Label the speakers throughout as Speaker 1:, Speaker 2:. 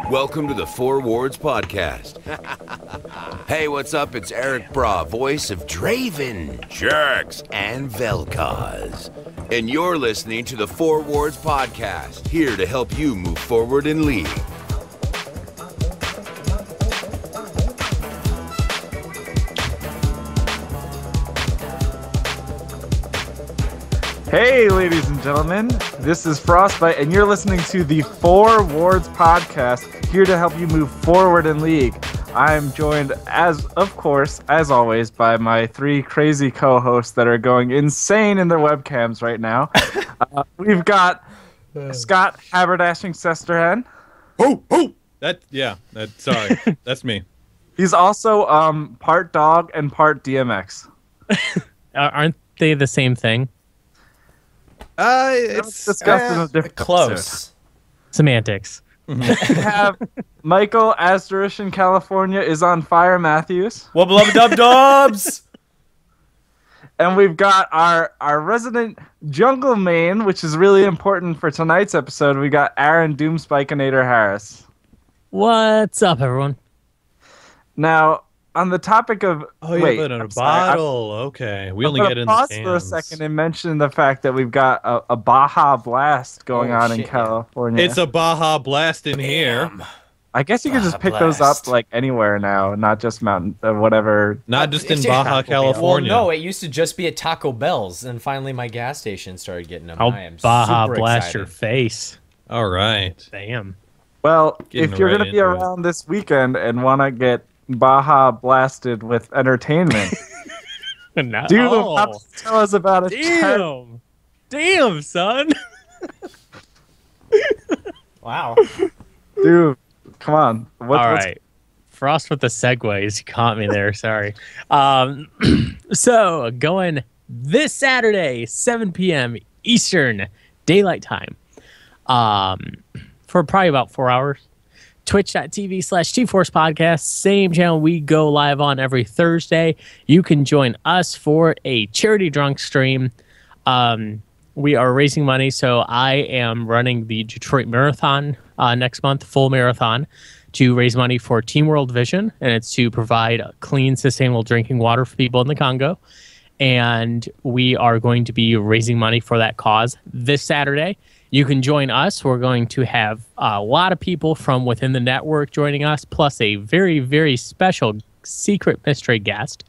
Speaker 1: Welcome to the Four Wards Podcast. Hey, what's up? It's Eric Bra, voice of Draven, Jerks, and Vel'Koz. And you're listening to the Four Wards Podcast, here to help you move forward in League.
Speaker 2: Hey, ladies and gentlemen, this is Frostbite, and you're listening to the Four Wards Podcast, here to help you move forward in League. I'm joined, as always, by my three crazy co-hosts that are going insane in their webcams right now. We've got Scott Haberdashing Sesterhen.
Speaker 3: Sorry, that's me.
Speaker 2: He's also part dog and part DMX.
Speaker 4: Aren't they the same thing?
Speaker 3: It's
Speaker 2: discussed in a different
Speaker 5: close.
Speaker 2: episode.
Speaker 4: Semantics.
Speaker 2: We have Michael Asterisk in California is on fire Matthews.
Speaker 5: Wubba dub dubs.
Speaker 2: And we've got our resident jungle main, which is really important for tonight's episode. We got Aaron Doomspikeinator Harris.
Speaker 4: What's up, everyone?
Speaker 2: Now, on the topic of
Speaker 3: put it in a bottle. Okay, we only get in the
Speaker 2: pause
Speaker 3: cans.
Speaker 2: for a second and mention the fact that we've got a Baja Blast going on in California.
Speaker 3: It's a Baja Blast in here.
Speaker 2: I guess you could just pick those up like anywhere now, not just mountain, whatever.
Speaker 3: Not just in Baja, California.
Speaker 5: Well, no, it used to just be at Taco Bell's, and finally my gas station started getting them.
Speaker 4: I'll
Speaker 5: I am
Speaker 4: Baja
Speaker 5: super
Speaker 4: blast
Speaker 5: excited.
Speaker 4: your face.
Speaker 3: All right.
Speaker 4: Damn.
Speaker 2: Well,
Speaker 3: Getting
Speaker 2: if you're
Speaker 3: right
Speaker 2: going to be
Speaker 3: into it.
Speaker 2: around this weekend and want to get Baja blasted with entertainment,
Speaker 4: No.
Speaker 2: dude, have to tell us about it.
Speaker 4: Damn, son.
Speaker 5: Wow.
Speaker 2: Dude, come on.
Speaker 4: All right. Frost with the segues. You caught me there. Sorry. So, going this Saturday, 7 p.m. Eastern Daylight Time, for probably about 4 hours. Twitch.tv/TForce Podcast, same channel we go live on every Thursday. You can join us for a charity drunk stream. We are raising money, so I am running the Detroit Marathon next month, full marathon, to raise money for Team World Vision, and it's to provide clean, sustainable drinking water for people in the Congo. And we are going to be raising money for that cause this Saturday. You can join us. We're going to have a lot of people from within the network joining us, plus a very, very special secret mystery guest.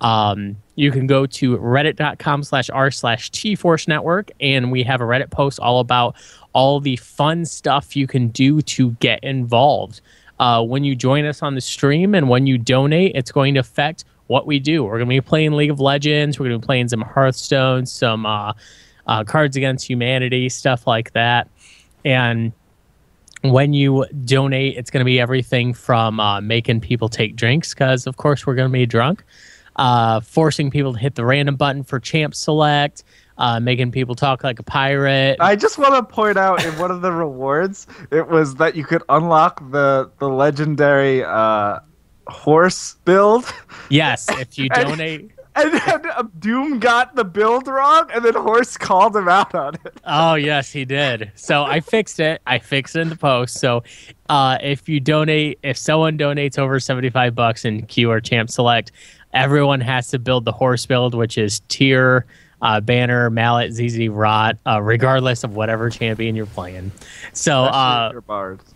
Speaker 4: You can go to reddit.com/r/TForce Network, and we have a Reddit post all about all the fun stuff you can do to get involved. When you join us on the stream and when you donate, it's going to affect what we do. We're going to be playing League of Legends. We're going to be playing some Hearthstone, some Cards Against Humanity, stuff like that. And when you donate, it's going to be everything from making people take drinks, because, of course, we're going to be drunk, forcing people to hit the random button for Champ Select, making people talk like a pirate.
Speaker 2: I just want to point out in one of the rewards, it was that you could unlock the legendary horse build.
Speaker 4: Yes, if you donate.
Speaker 2: And then Doom got the build wrong, and then Horse called him out on it.
Speaker 4: Oh, yes, he did. So I fixed it. I fixed it in the post. So if someone donates over $75 in Q or Champ Select, everyone has to build the horse build, which is Tyr, Banner, Mallet, ZZ, Rot, regardless of whatever champion you're playing. So
Speaker 2: Your bards.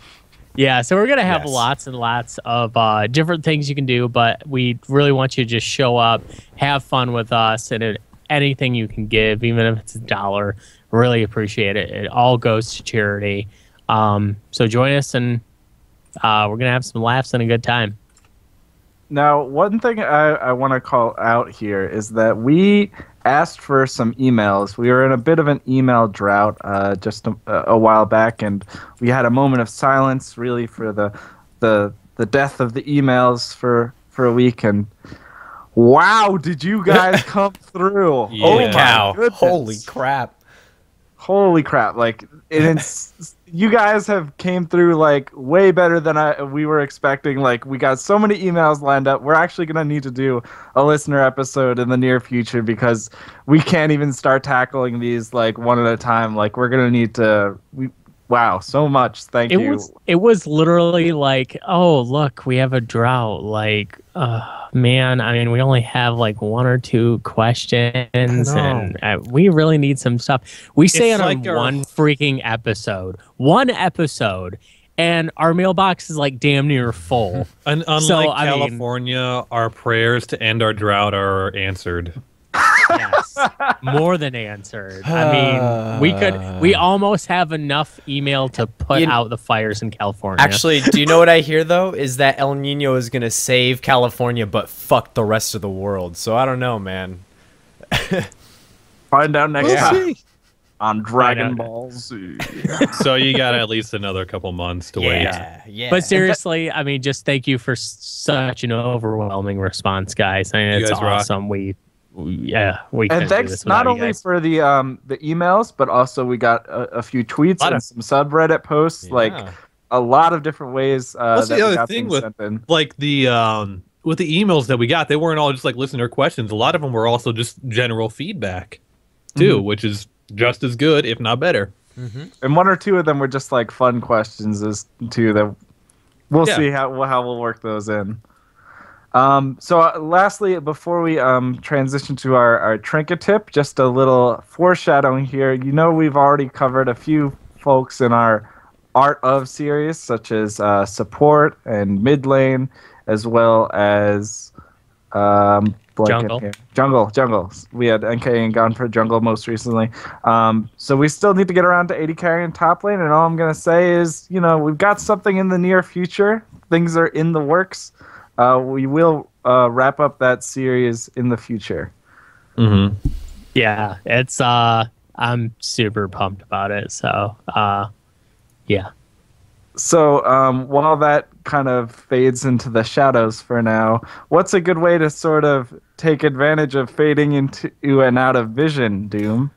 Speaker 4: yeah, so we're going to have lots and lots of different things you can do, but we really want you to just show up, have fun with us, and anything you can give, even if it's $1, really appreciate it. It all goes to charity. So join us, and we're going to have some laughs and a good time.
Speaker 2: Now, one thing I want to call out here is that we asked for some emails. We were in a bit of an email drought just a while back, and we had a moment of silence, really, for the death of the emails for a week. And wow, did you guys come through?
Speaker 3: Yeah.
Speaker 5: Holy cow.
Speaker 2: goodness.
Speaker 5: Holy crap.
Speaker 2: Holy crap! Like you guys have came through like way better than we were expecting. Like we got so many emails lined up. We're actually gonna need to do a listener episode in the near future because we can't even start tackling these like one at a time. Like we're gonna need to Wow, so much. Thank you.
Speaker 4: It was literally like, oh look, we have a drought. Like, man, I mean, we only have like 1 or 2 questions, and we really need some stuff. We say it like on one freaking episode, and our mailbox is like damn near full.
Speaker 3: And unlike California, our prayers to end our drought are answered.
Speaker 4: Yes, more than answered. I mean, we almost have enough email to put out the fires in California.
Speaker 5: Actually, do you know what I hear though? Is that El Nino is gonna save California, but fuck the rest of the world. So I don't know, man.
Speaker 2: Find out next time on Dragon Ball Z.
Speaker 3: So you got at least another couple months to wait.
Speaker 5: Yeah.
Speaker 4: But seriously, I mean, just thank you for such an overwhelming response, guys. I mean, it's awesome. We
Speaker 2: and thanks not only for the emails, but also we got a few tweets and some subreddit posts, like a lot of different ways.
Speaker 3: What's the other thing with like the with the emails that we got? They weren't all just like listener questions. A lot of them were also just general feedback too, which is just as good, if not better.
Speaker 2: And 1 or 2 of them were just like fun questions as too. That we'll see how we'll work those in. So lastly, before we transition to our trinket tip, just a little foreshadowing here. You know, we've already covered a few folks in our Art of series, such as support and mid lane, as well as jungle. We had NK and gone for jungle most recently. So we still need to get around to 80 carry and top lane. And all I'm going to say is, you know, we've got something in the near future. Things are in the works. We will wrap up that series in the future.
Speaker 4: Yeah, it's I'm super pumped about it. So yeah.
Speaker 2: So while that kind of fades into the shadows for now, what's a good way to sort of take advantage of fading into and out of vision, Doom?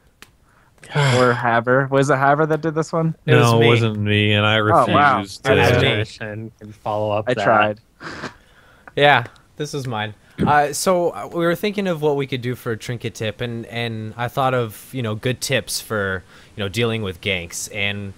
Speaker 2: Or Haver? Was it Haver that did this one?
Speaker 3: It wasn't me, and I refused
Speaker 4: to follow up.
Speaker 2: I tried.
Speaker 5: Yeah, this is mine. So we were thinking of what we could do for a trinket tip, and I thought of, you know, good tips for, you know, dealing with ganks. And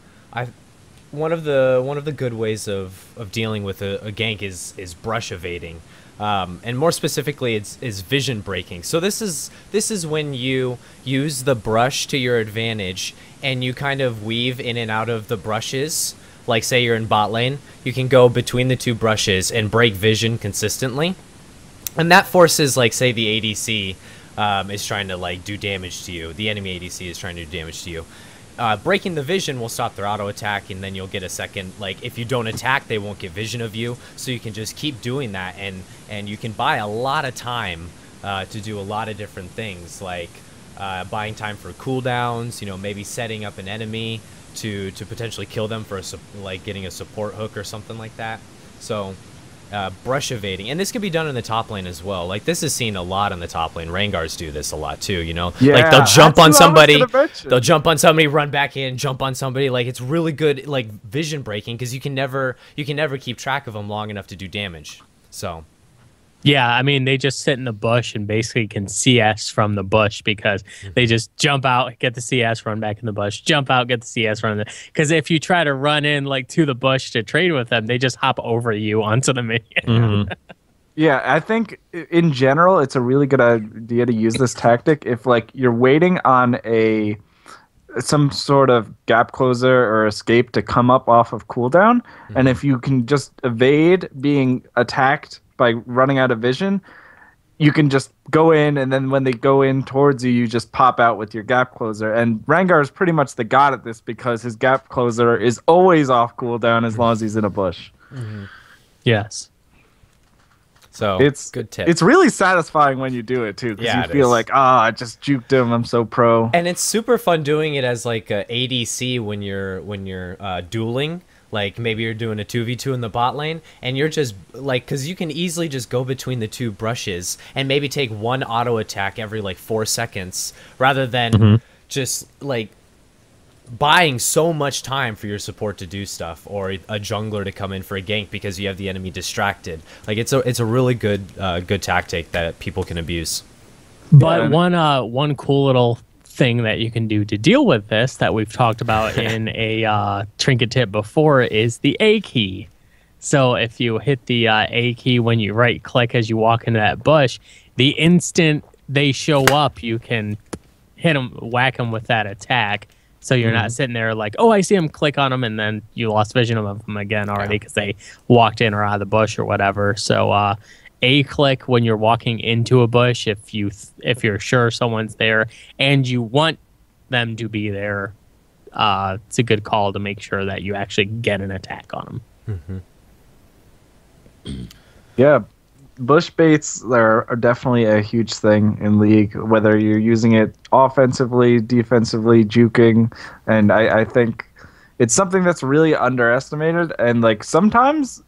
Speaker 5: one of the good ways of dealing with a gank is brush evading, and more specifically, is vision breaking. So this is when you use the brush to your advantage, and you kind of weave in and out of the brushes. Like, say you're in bot lane, you can go between the 2 brushes and break vision consistently. And that forces, like, say the ADC is trying to, like, do damage to you. The enemy ADC is trying to do damage to you. Breaking the vision will stop their auto attack, and then you'll get a second. Like, if you don't attack, they won't get vision of you. So you can just keep doing that, and you can buy a lot of time to do a lot of different things, like buying time for cooldowns, you know, maybe setting up an enemy to potentially kill them for like getting a support hook or something like that. So brush evading, and this can be done in the top lane as well. Like, this is seen a lot in the top lane. Rangars do this a lot too, you know.
Speaker 2: Yeah,
Speaker 5: like they'll jump on somebody, run back in, jump on somebody. Like, it's really good, like, vision breaking, because you can never keep track of them long enough to do damage. So
Speaker 4: yeah, I mean, they just sit in the bush and basically can CS from the bush, because they just jump out, get the CS, run back in the bush, jump out, get the CS, run in the... Because if you try to run in, like, to the bush to trade with them, they just hop over you onto the minion.
Speaker 2: Yeah, I think in general, it's a really good idea to use this tactic if, like, you're waiting on some sort of gap closer or escape to come up off of cooldown, and if you can just evade being attacked by running out of vision, you can just go in, and then when they go in towards you, you just pop out with your gap closer. And Rengar is pretty much the god at this, because his gap closer is always off cooldown as long as he's in a bush.
Speaker 4: Yes.
Speaker 5: So
Speaker 2: it's
Speaker 5: good tip.
Speaker 2: It's really satisfying when you do it too, because you feel like, I just juked him. I'm so pro.
Speaker 5: And it's super fun doing it as like a ADC when you're dueling. Like, maybe you're doing a 2v2 in the bot lane, and you're just, like, because you can easily just go between the 2 brushes and maybe take 1 auto attack every, like, 4 seconds, rather than just, like, buying so much time for your support to do stuff, or a jungler to come in for a gank because you have the enemy distracted. Like, it's a really good tactic that people can abuse.
Speaker 4: But one cool little thing that you can do to deal with this that we've talked about in a trinket tip before is the A key. So if you hit the A key when you right click as you walk into that bush, the instant they show up, you can whack them with that attack. So you're not sitting there like, oh, I see them, click on them, and then you lost vision of them again already because they walked in or out of the bush or whatever. So A click when you're walking into a bush if you're sure someone's there and you want them to be there. It's a good call to make sure that you actually get an attack on them.
Speaker 5: Mm-hmm.
Speaker 2: Yeah, bush baits are definitely a huge thing in League, whether you're using it offensively, defensively, juking, and I think it's something that's really underestimated. And like sometimes,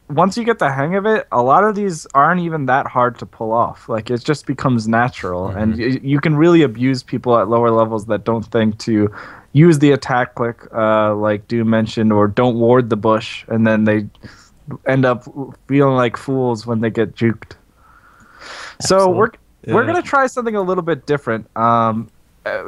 Speaker 2: once you get the hang of it, a lot of these aren't even that hard to pull off. Like it just becomes natural, and you can really abuse people at lower levels that don't think to use the attack click, like Doom mentioned, or don't ward the bush, and then they end up feeling like fools when they get juked. So we're gonna try something a little bit different.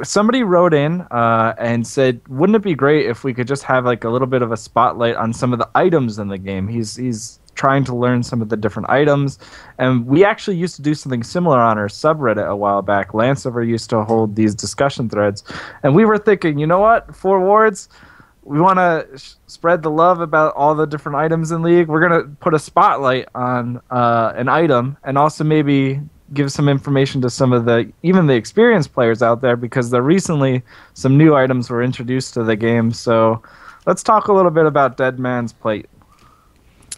Speaker 2: Somebody wrote in and said, wouldn't it be great if we could just have like a little bit of a spotlight on some of the items in the game? He's trying to learn some of the different items, and we actually used to do something similar on our subreddit a while back. Lanceover used to hold these discussion threads, and we were thinking, you know what, for Wards, we want to spread the love about all the different items in League. We're going to put a spotlight on an item, and also maybe give some information to some of even the experienced players out there, because recently some new items were introduced to the game. So let's talk a little bit about Dead Man's Plate.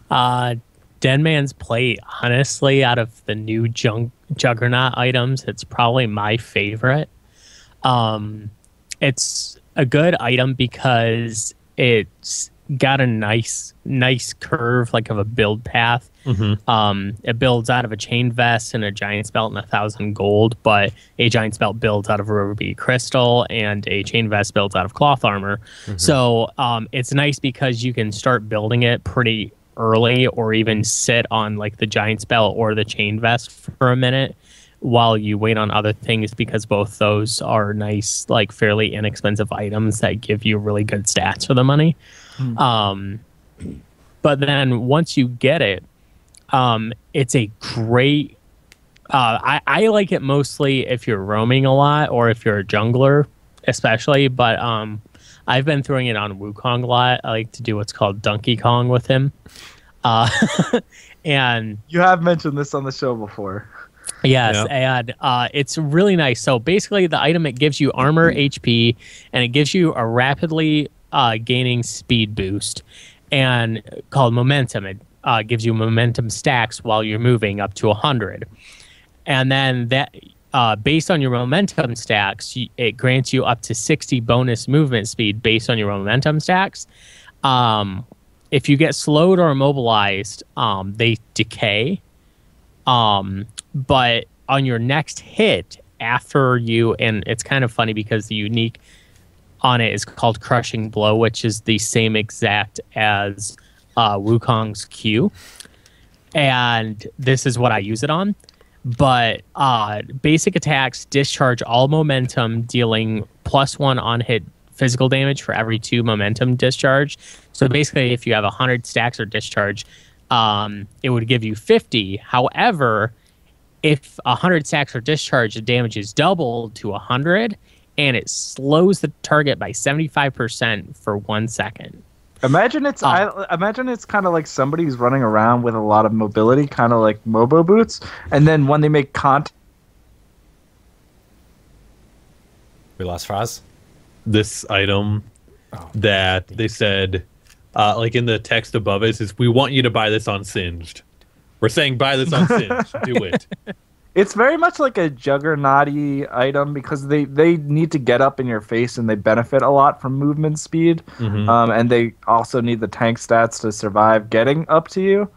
Speaker 4: Dead Man's Plate, honestly, out of the new Juggernaut items, it's probably my favorite. It's a good item because it's got a nice curve, like of a build path. It builds out of a chain vest and a giant's belt and 1,000 gold, but a giant's belt builds out of ruby crystal and a chain vest builds out of cloth armor. So it's nice because you can start building it pretty early, or even sit on like the giant's belt or the chain vest for a minute while you wait on other things, because both those are nice, like fairly inexpensive items that give you really good stats for the money. But then once you get it, it's a great I like it mostly if you're roaming a lot or if you're a jungler especially, but I've been throwing it on Wukong a lot. I like to do what's called Donkey Kong with him. And
Speaker 2: you have mentioned this on the show before.
Speaker 4: Yes, and it's really nice. So basically, the item, it gives you armor, HP, and it gives you a rapidly gaining speed boost, and called momentum. It gives you momentum stacks while you're moving up to 100. And then that, based on your momentum stacks, it grants you up to 60 bonus movement speed based on your momentum stacks. If you get slowed or immobilized, they decay. But on your next hit after you, and it's kind of funny because the unique on it is called Crushing Blow, which is the same exact as Wukong's Q. And this is what I use it on. But basic attacks discharge all momentum, dealing +1 on hit physical damage for every 2 momentum discharge. So basically, if you have 100 stacks or discharge, it would give you 50. However, if 100 stacks or discharge, the damage is doubled to 100, and it slows the target by 75% for 1 second.
Speaker 2: Imagine it's imagine it's kind of like somebody's running around with a lot of mobility, kind of like Mobo boots, and then when they make contact.
Speaker 5: We lost Froz.
Speaker 3: This item that they said, like in the text above it, is we want you to buy this on Singed. We're saying buy this on Singed. Do it.
Speaker 2: It's very much like a Juggernaut-y item because they need to get up in your face and they benefit a lot from movement speed. And they also need the tank stats to survive getting up to you.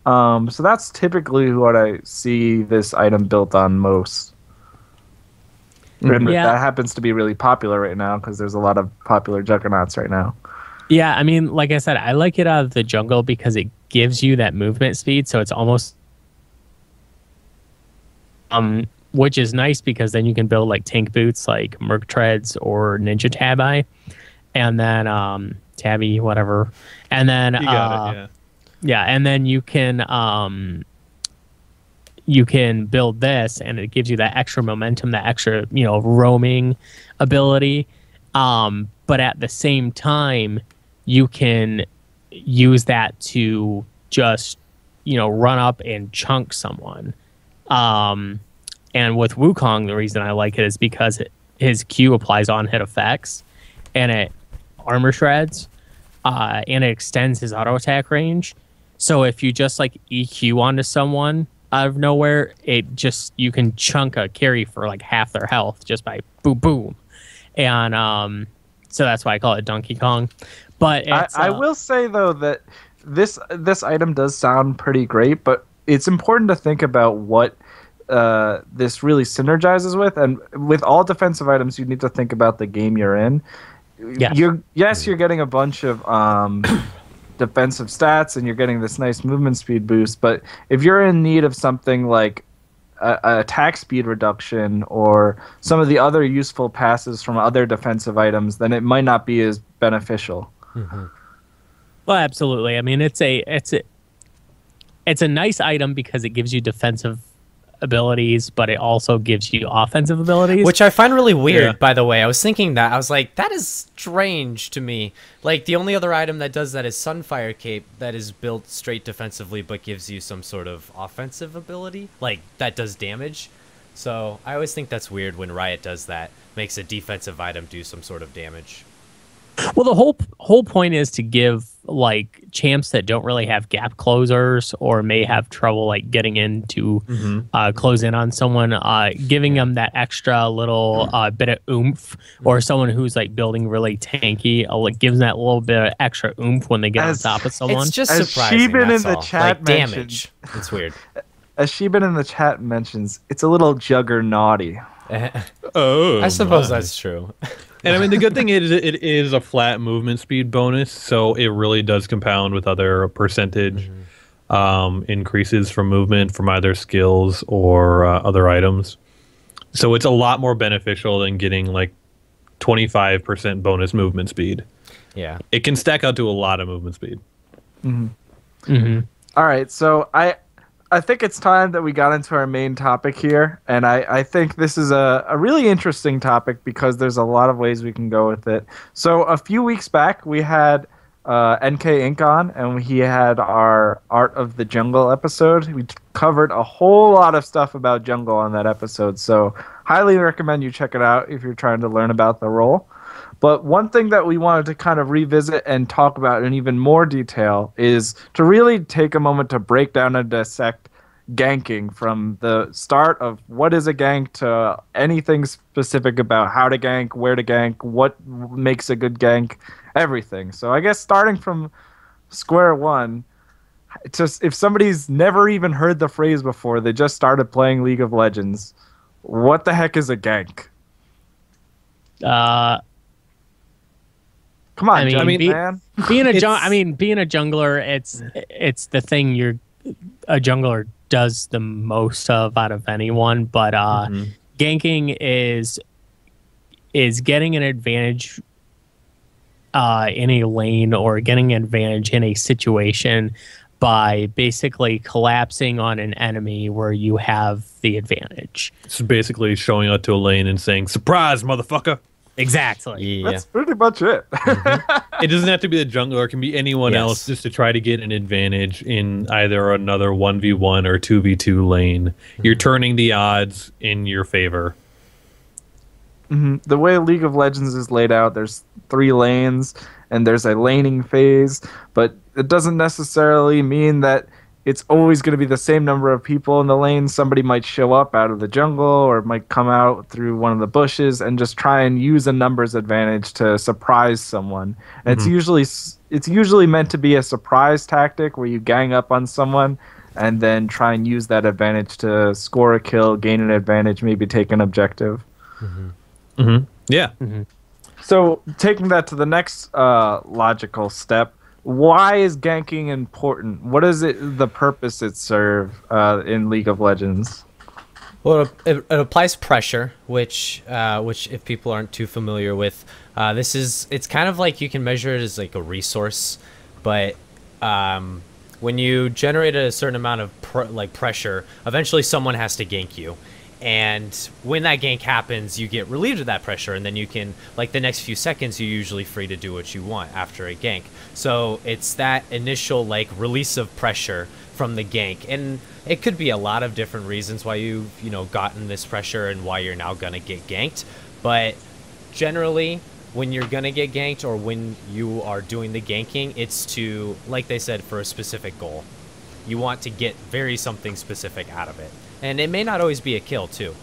Speaker 2: So that's typically what I see this item built on most. And that happens to be really popular right now because there's a lot of popular Juggernauts right now.
Speaker 4: Yeah, I mean, like I said, I like it out of the jungle because it gives you that movement speed, so it's almost which is nice because then you can build like tank boots like Merc Treads or Ninja Tabi, and then Tabby, whatever. And then
Speaker 3: You got it,
Speaker 4: yeah, and then you can build this, and it gives you that extra momentum, that extra, roaming ability. But at the same time, you can use that to just, run up and chunk someone. And with Wukong, the reason I like it is because his Q applies on hit effects, and it armor shreds, and it extends his auto attack range. So if you just like EQ onto someone out of nowhere, you can chunk a carry for like half their health just by boom boom. And so that's why I call it Donkey Kong. But
Speaker 2: I will say though that this item does sound pretty great, but it's important to think about what this really synergizes with. And with all defensive items, you need to think about the game you're in.
Speaker 4: Yes.
Speaker 2: You're getting a bunch of defensive stats, and you're getting this nice movement speed boost. But if you're in need of something like a attack speed reduction or some of the other useful passes from other defensive items, then it might not be as beneficial.
Speaker 5: Mm-hmm.
Speaker 4: Well, absolutely. I mean, it's a nice item because it gives you defensive abilities, but it also gives you offensive abilities,
Speaker 5: which I find really weird. By the way, I was thinking that I was like, that is strange to me. Like the only other item that does that is Sunfire Cape, that is built straight defensively but gives you some sort of offensive ability, like that does damage. So I always think that's weird when Riot does that, makes a defensive item do some sort of damage.
Speaker 4: Well, the whole point is to give like champs that don't really have gap closers or may have trouble like getting into close in on someone, giving them that extra little bit of oomph, or someone who's like building really tanky, like gives them that little bit of extra oomph when they get on top of someone.
Speaker 5: It's just
Speaker 2: as
Speaker 5: surprising.
Speaker 2: Sheban
Speaker 5: That's
Speaker 2: in the
Speaker 5: all.
Speaker 2: chat
Speaker 5: Like damage. It's weird.
Speaker 2: As Sheban in the chat mentions, it's a little juggernaughty.
Speaker 3: Oh,
Speaker 5: I suppose that's true.
Speaker 3: And I mean, the good thing is it is a flat movement speed bonus, so it really does compound with other percentage increases from movement from either skills or other items. So it's a lot more beneficial than getting like 25% bonus movement speed.
Speaker 5: Yeah.
Speaker 3: It can stack out to a lot of movement speed.
Speaker 2: All right, so I think it's time that we got into our main topic here, and I think this is a really interesting topic because there's a lot of ways we can go with it. So a few weeks back, we had NK Inc. on, and he had our Art of the Jungle episode. We covered a whole lot of stuff about jungle on that episode, so highly recommend you check it out if you're trying to learn about the role. But one thing that we wanted to kind of revisit and talk about in even more detail is to really take a moment to break down and dissect ganking from the start of what is a gank to anything specific about how to gank, where to gank, what makes a good gank, everything. So I guess starting from square one, just if somebody's never even heard the phrase before, they just started playing League of Legends, what the heck is a gank? Come on, man.
Speaker 4: Being a jungler, it's the thing a jungler does the most of out of anyone. But ganking is getting an advantage in a lane or getting an advantage in a situation by basically collapsing on an enemy where you have the advantage.
Speaker 3: It's basically showing up to a lane and saying, "Surprise, motherfucker!"
Speaker 4: Exactly.
Speaker 5: Yeah.
Speaker 2: That's pretty much it.
Speaker 3: It doesn't have to be the jungler; it can be anyone else, just to try to get an advantage in either another 1v1 or 2v2 lane. You're turning the odds in your favor.
Speaker 2: The way League of Legends is laid out, there's 3 lanes, and there's a laning phase, but it doesn't necessarily mean that it's always going to be the same number of people in the lane. Somebody might show up out of the jungle or might come out through one of the bushes and just try and use a numbers advantage to surprise someone. And it's usually meant to be a surprise tactic where you gang up on someone and then try and use that advantage to score a kill, gain an advantage, maybe take an objective.
Speaker 3: Yeah.
Speaker 2: So taking that to the next logical step, why is ganking important? What is the purpose it serves in League of Legends?
Speaker 5: Well, it applies pressure, which if people aren't too familiar with, it's kind of like you can measure it as like a resource, but when you generate a certain amount of pressure, eventually someone has to gank you. And when that gank happens, you get relieved of that pressure, and then you can, like, the next few seconds, you're usually free to do what you want after a gank. So it's that initial, like, release of pressure from the gank. And it could be a lot of different reasons why you've, gotten this pressure and why you're now going to get ganked. But generally, when you're going to get ganked or when you are doing the ganking, it's to, like they said, for a specific goal. You want to get something specific out of it. And it may not always be a kill, too.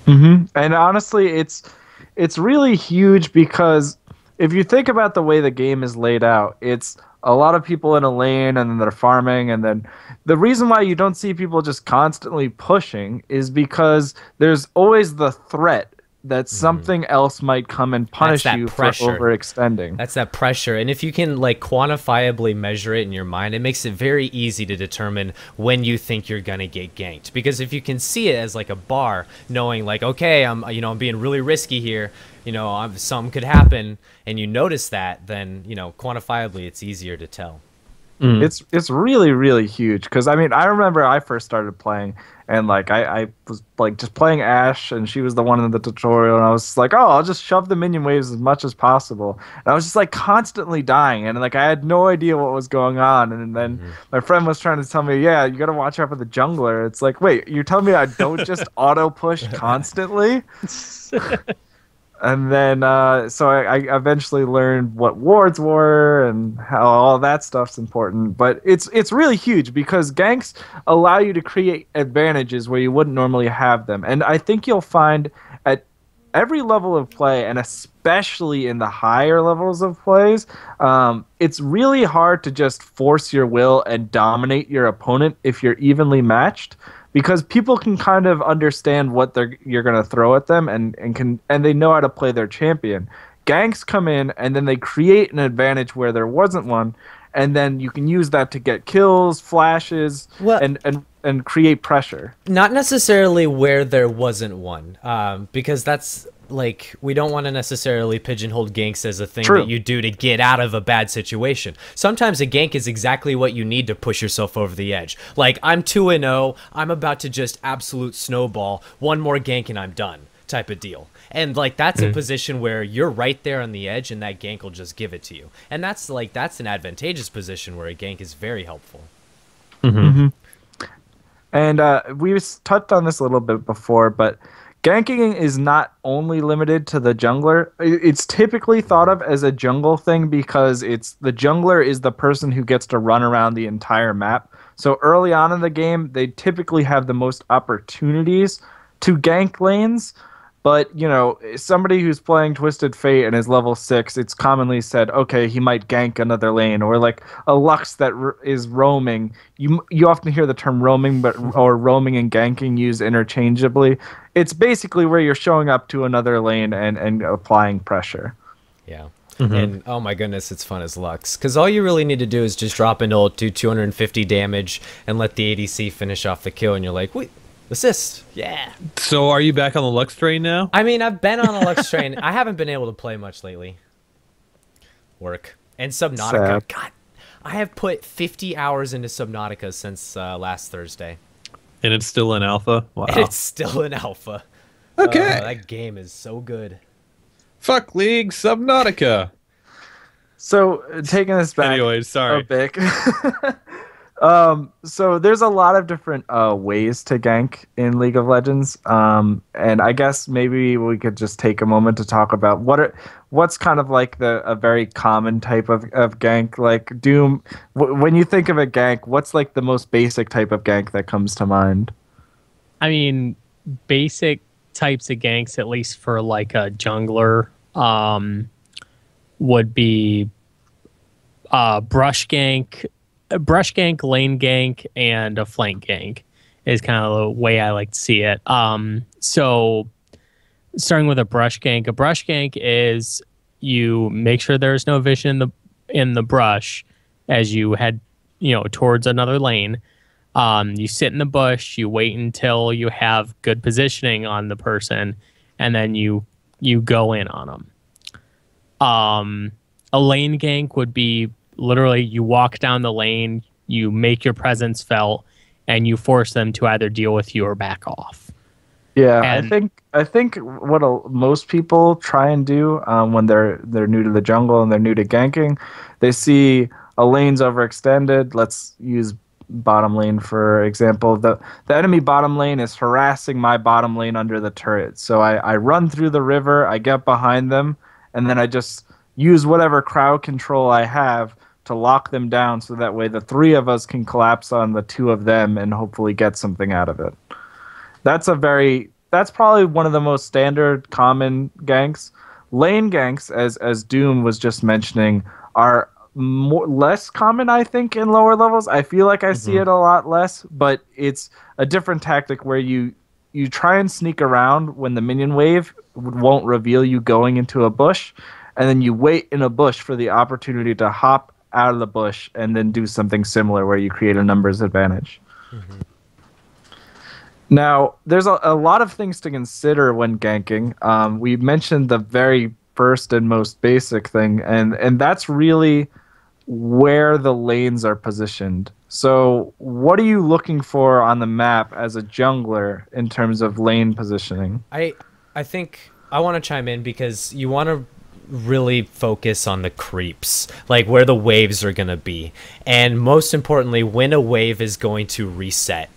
Speaker 2: Mm-hmm. And honestly, it's really huge because if you think about the way the game is laid out, it's a lot of people in a lane and then they're farming. And then the reason why you don't see people just constantly pushing is because there's always the threat that something else might come and punish you for overextending.
Speaker 5: That's that pressure. And if you can like quantifiably measure it in your mind, it makes it very easy to determine when you think you're going to get ganked. Because if you can see it as like a bar, knowing like, okay, I'm being really risky here, something could happen, and you notice that, then, quantifiably it's easier to tell.
Speaker 2: It's really, really huge because I remember I first started playing and like I was like just playing Ashe and she was the one in the tutorial and I was like, oh, I'll just shove the minion waves as much as possible. And I was just like constantly dying and like I had no idea what was going on. And then my friend was trying to tell me, yeah, you got to watch out for the jungler. It's like, wait, you're telling me I don't just auto push constantly? And then, so I eventually learned what wards were and how all that stuff's important. But it's really huge because ganks allow you to create advantages where you wouldn't normally have them. And I think you'll find at every level of play, and especially in the higher levels of plays, it's really hard to just force your will and dominate your opponent if you're evenly matched. Because people can kind of understand what you're going to throw at them and they know how to play their champion. Ganks come in and then they create an advantage where there wasn't one, and then you can use that to get kills, flashes, and create pressure.
Speaker 5: Not necessarily where there wasn't one, because that's like, we don't want to necessarily pigeonhole ganks as a thing that you do to get out of a bad situation. Sometimes a gank is exactly what you need to push yourself over the edge. Like, I'm 2-0, I'm about to just absolute snowball, one more gank and I'm done, type of deal. And like, that's a position where you're right there on the edge and that gank will just give it to you. And that's an advantageous position where a gank is very helpful.
Speaker 2: And we touched on this a little bit before, but ganking is not only limited to the jungler. It's typically thought of as a jungle thing because the jungler is the person who gets to run around the entire map. So early on in the game, they typically have the most opportunities to gank lanes. But, somebody who's playing Twisted Fate and is level 6, it's commonly said, okay, he might gank another lane. Or like a Lux that is roaming. You often hear the term roaming, or roaming and ganking used interchangeably. It's basically where you're showing up to another lane and applying pressure.
Speaker 5: Yeah. And oh my goodness, it's fun as Lux. Because all you really need to do is just drop an ult, do 250 damage, and let the ADC finish off the kill. And you're like, wait. Assist, yeah.
Speaker 3: So are you back on the Lux train now?
Speaker 5: I've been on a Lux train. I haven't been able to play much lately. Work. And Subnautica.
Speaker 2: Sad.
Speaker 5: God, I have put 50 hours into Subnautica since last Thursday.
Speaker 3: And it's still in alpha? Wow.
Speaker 5: And it's still in alpha.
Speaker 3: Okay.
Speaker 5: That game is so good.
Speaker 3: Fuck League Subnautica.
Speaker 2: So, taking this back
Speaker 3: Anyways, sorry.
Speaker 2: a bit. So there's a lot of different ways to gank in League of Legends, and I guess maybe we could just take a moment to talk about what's kind of like a very common type of gank. Like Doom, when you think of a gank, what's like the most basic type of gank that comes to mind?
Speaker 4: Basic types of ganks, at least for like a jungler, would be brush gank, lane gank, and a flank gank is kind of the way I like to see it. So starting with a brush gank is you make sure there's no vision in the brush as you head, towards another lane. You sit in the bush, you wait until you have good positioning on the person, and then you go in on them. A lane gank would be literally you walk down the lane, you make your presence felt, and you force them to either deal with you or back off.
Speaker 2: Yeah,
Speaker 4: And-
Speaker 2: I think what most people try and do when they're new to the jungle and they're new to ganking, they see a lane's overextended. Let's use bottom lane for example. The enemy bottom lane is harassing my bottom lane under the turret. So I run through the river, I get behind them, and then I just use whatever crowd control I have to lock them down so that way the three of us can collapse on the two of them and hopefully get something out of it. That's probably one of the most standard common ganks. Lane ganks, as Doom was just mentioning, are less common, I think, in lower levels. I feel like I see it a lot less, but it's a different tactic where you try and sneak around when the minion wave won't reveal you going into a bush, and then you wait in a bush for the opportunity to hop out of the bush and then do something similar where you create a numbers advantage. Now, there's a lot of things to consider when ganking. We mentioned the very first and most basic thing, and that's really where the lanes are positioned. So what are you looking for on the map as a jungler in terms of lane positioning?
Speaker 5: I think I want to chime in because you want to really focus on the creeps, like where the waves are going to be, and most importantly, when a wave is going to reset.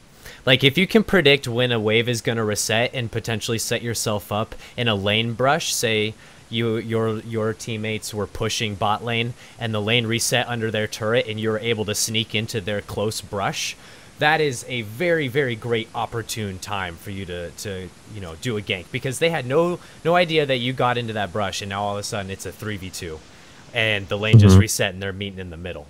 Speaker 5: Like if you can predict when a wave is going to reset and potentially set yourself up in a lane brush, say your teammates were pushing bot lane and the lane reset under their turret and you were able to sneak into their close brush, that is a very, very great opportune time for you to do a gank, because they had no idea that you got into that brush, and now all of a sudden it's a 3v2 and the lane just reset and they're meeting in the middle.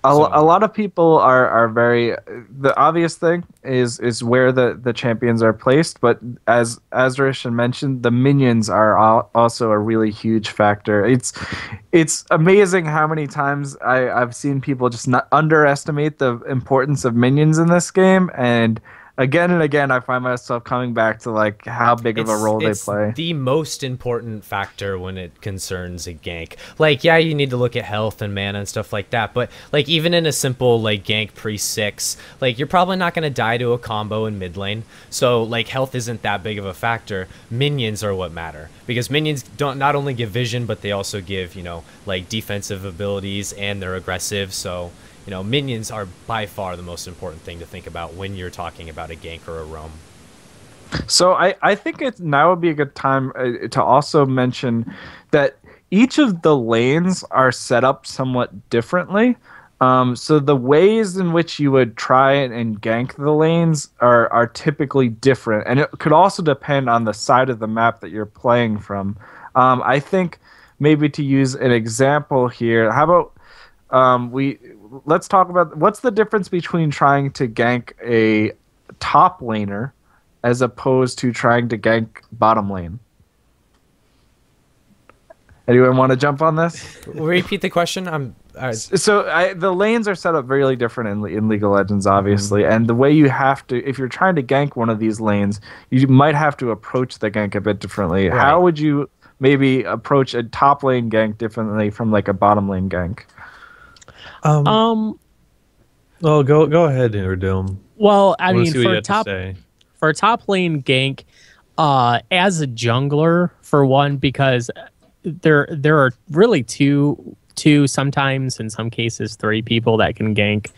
Speaker 2: A lot of people are very, the obvious thing is where the champions are placed, but as Azrish mentioned, the minions are also a really huge factor. It's amazing how many times I've seen people just not underestimate the importance of minions in this game, and again I find myself coming back to like how big of a role they play.
Speaker 5: It's the most important factor when it concerns a gank. Like, yeah, you need to look at health and mana and stuff like that, but like even in a simple like gank pre-6, like you're probably not going to die to a combo in mid lane, so like health isn't that big of a factor. Minions are what matter, because minions don't not only give vision, but they also give, like defensive abilities, and they're aggressive, so minions are by far the most important thing to think about when you're talking about a gank or a roam.
Speaker 2: So I think now would be a good time to also mention that each of the lanes are set up somewhat differently. So the ways in which you would try and gank the lanes are typically different, and it could also depend on the side of the map that you're playing from. I think maybe to use an example here, how about let's talk about what's the difference between trying to gank a top laner as opposed to trying to gank bottom lane. Anyone want to jump on this?
Speaker 5: Repeat the question.
Speaker 2: The lanes are set up really different in League of Legends, obviously, and the way you have to, if you're trying to gank one of these lanes, you might have to approach the gank a bit differently. Right. How would you maybe approach a top lane gank differently from like a bottom lane gank?
Speaker 3: Well, go ahead, Doom.
Speaker 4: Well, I mean, for a top lane gank, as a jungler, for one, because there are really two, sometimes in some cases 3 people that can gank,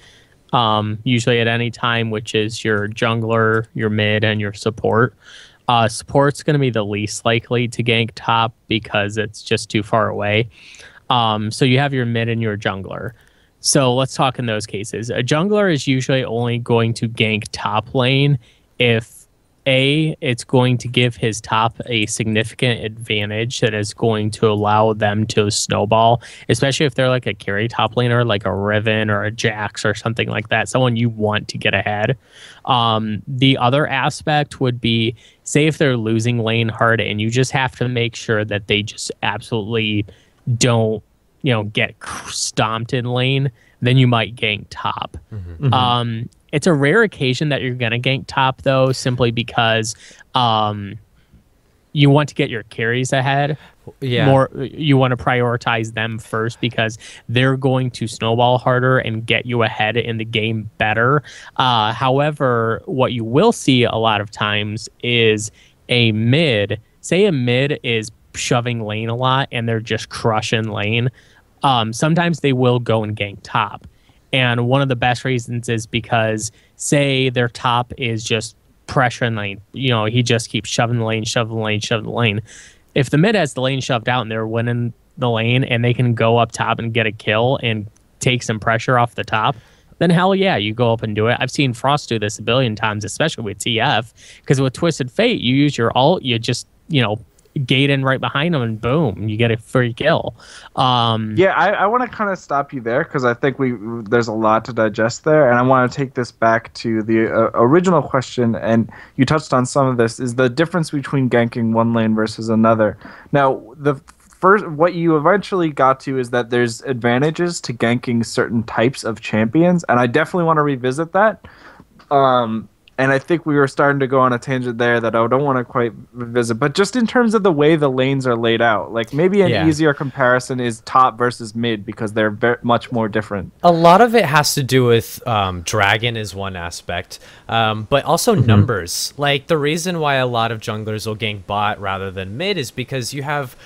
Speaker 4: usually at any time, which is your jungler, your mid, and your support. Support's going to be the least likely to gank top because it's just too far away. So you have your mid and your jungler. So let's talk in those cases. A jungler is usually only going to gank top lane if it's going to give his top a significant advantage that is going to allow them to snowball, especially if they're like a carry top laner, like a Riven or a Jax or something like that, someone you want to get ahead. The other aspect would be, say if they're losing lane hard and you just have to make sure that they just absolutely don't get stomped in lane, then you might gank top. It's a rare occasion that you're gonna gank top though, simply because you want to get your carries ahead.
Speaker 5: Yeah.
Speaker 4: You want to prioritize them first because they're going to snowball harder and get you ahead in the game better. However, what you will see a lot of times is a mid is shoving lane a lot and they're just crushing lane. Sometimes they will go and gank top. And one of the best reasons is because, say, their top is just pressuring lane. He just keeps shoving the lane. If the mid has the lane shoved out and they're winning the lane and they can go up top and get a kill and take some pressure off the top, then hell yeah, you go up and do it. I've seen Frost do this a billion times, especially with TF, because with Twisted Fate, you use your ult, you just, gate in right behind them and boom, you get a free kill.
Speaker 2: I want to kind of stop you there because I think there's a lot to digest there, and I want to take this back to the original question, and you touched on some of this, is the difference between ganking one lane versus another. Now, the first, what you eventually got to is that there's advantages to ganking certain types of champions, and I definitely want to revisit that. And I think we were starting to go on a tangent there that I don't want to quite revisit. But just in terms of the way the lanes are laid out, like maybe an easier comparison is top versus mid because they're much more different.
Speaker 5: A lot of it has to do with Dragon is one aspect, but also numbers. Like the reason why a lot of junglers will gank bot rather than mid is because you have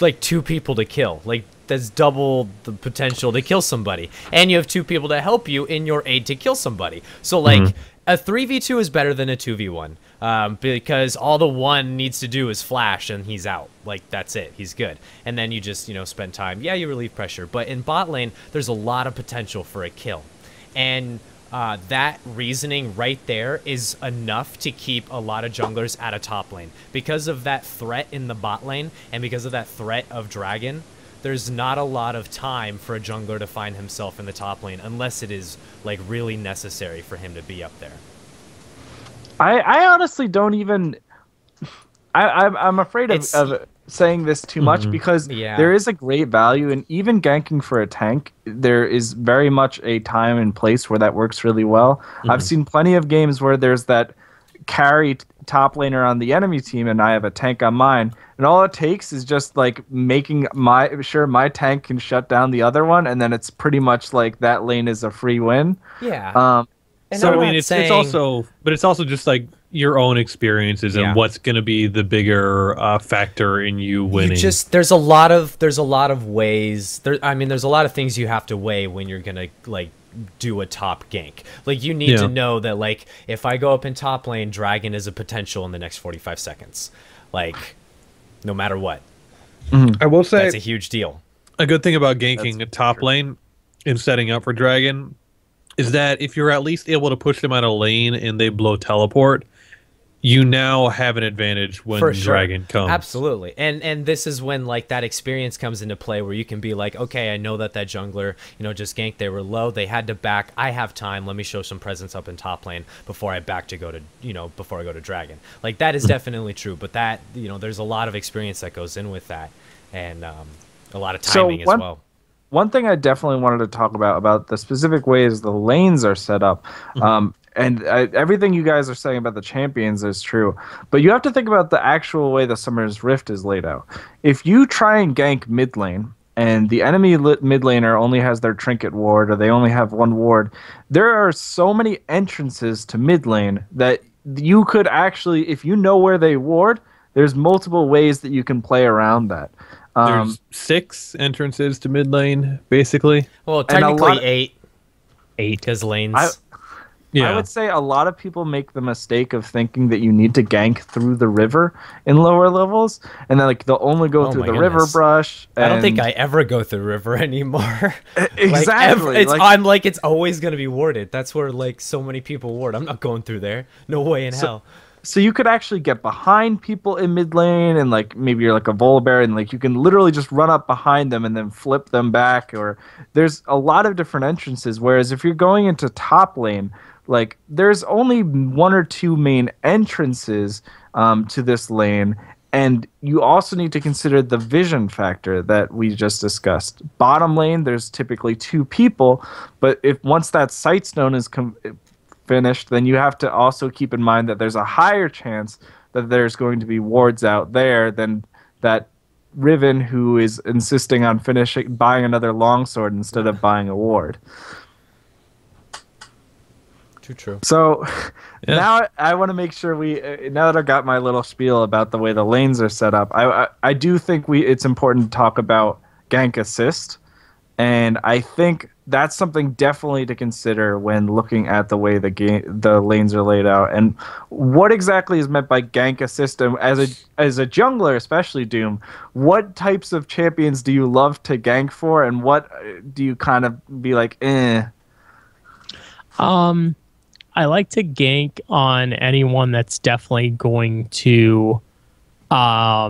Speaker 5: like 2 people to kill. Like that's double the potential to kill somebody. And you have 2 people to help you in your aid to kill somebody. So like... A 3v2 is better than a 2v1 because all the one needs to do is flash and he's out. Like, that's it. He's good. And then you just, spend time. Yeah, you relieve pressure. But in bot lane, there's a lot of potential for a kill. And that reasoning right there is enough to keep a lot of junglers out of top lane. Because of that threat in the bot lane and because of that threat of Dragon, there's not a lot of time for a jungler to find himself in the top lane unless it is like really necessary for him to be up there.
Speaker 2: I honestly don't even. I'm afraid of saying this too much because there is a great value in even ganking for a tank. There is very much a time and place where that works really well. I've seen plenty of games where there's that carry top laner on the enemy team and I have a tank on mine, and all it takes is just like making sure my tank can shut down the other one, and then it's pretty much like that lane is a free win.
Speaker 3: So I mean, it's also just like your own experiences and what's going to be the bigger factor in you winning.
Speaker 5: There's a lot of ways. There's a lot of things you have to weigh when you're gonna like do a top gank. Like you need to know that like if I go up in top lane, Dragon is a potential in the next 45 seconds. Like no matter what.
Speaker 3: I will say
Speaker 5: that's a huge deal.
Speaker 3: A good thing about ganking a top lane and setting up for Dragon is that if you're at least able to push them out of lane and they blow teleport, you now have an advantage when Dragon comes.
Speaker 5: Absolutely. And this is when like that experience comes into play where you can be like, okay, I know that jungler, just ganked, they were low, they had to back, I have time, let me show some presence up in top lane before I back to go to, before I go to Dragon. Like that is definitely true, but that, there's a lot of experience that goes in with that and a lot of timing as well.
Speaker 2: One thing I definitely wanted to talk about the specific ways the lanes are set up. And everything you guys are saying about the champions is true, but you have to think about the actual way the Summoner's Rift is laid out. If you try and gank mid lane, and the enemy mid laner only has their trinket ward, or they only have one ward, there are so many entrances to mid lane that you could actually, if you know where they ward, there's multiple ways that you can play around that.
Speaker 3: There's 6 entrances to mid lane, basically.
Speaker 5: Well, technically 8. 8 because lanes.
Speaker 2: I would say a lot of people make the mistake of thinking that you need to gank through the river in lower levels, and then like they'll only go through the river brush.
Speaker 5: I don't think I ever go through river anymore.
Speaker 2: Exactly.
Speaker 5: I'm like it's always gonna be warded. That's where like so many people ward. I'm not going through there. No way in hell.
Speaker 2: So you could actually get behind people in mid lane, and like maybe you're like a Volibear, and like you can literally just run up behind them and then flip them back. Or there's a lot of different entrances. Whereas if you're going into top lane, like there's only 1 or 2 main entrances to this lane, And you also need to consider the vision factor that we just discussed. Bottom lane, there's typically 2 people, but if once that sight stone is finished, then you have to also keep in mind that there's a higher chance that there's going to be wards out there than that Riven who is insisting on buying another longsword instead of buying a ward.
Speaker 5: True.
Speaker 2: So
Speaker 3: Yeah.
Speaker 2: now I want to make sure now that I got my little spiel about the way the lanes are set up, I do think it's important to talk about gank assist, and I think that's something definitely to consider when looking at the way the lanes are laid out. And what exactly is meant by gank assist? And as a jungler, especially Doom, what types of champions do you love to gank for, and what do you kind of be like, eh?
Speaker 4: I like to gank on anyone that's definitely going to I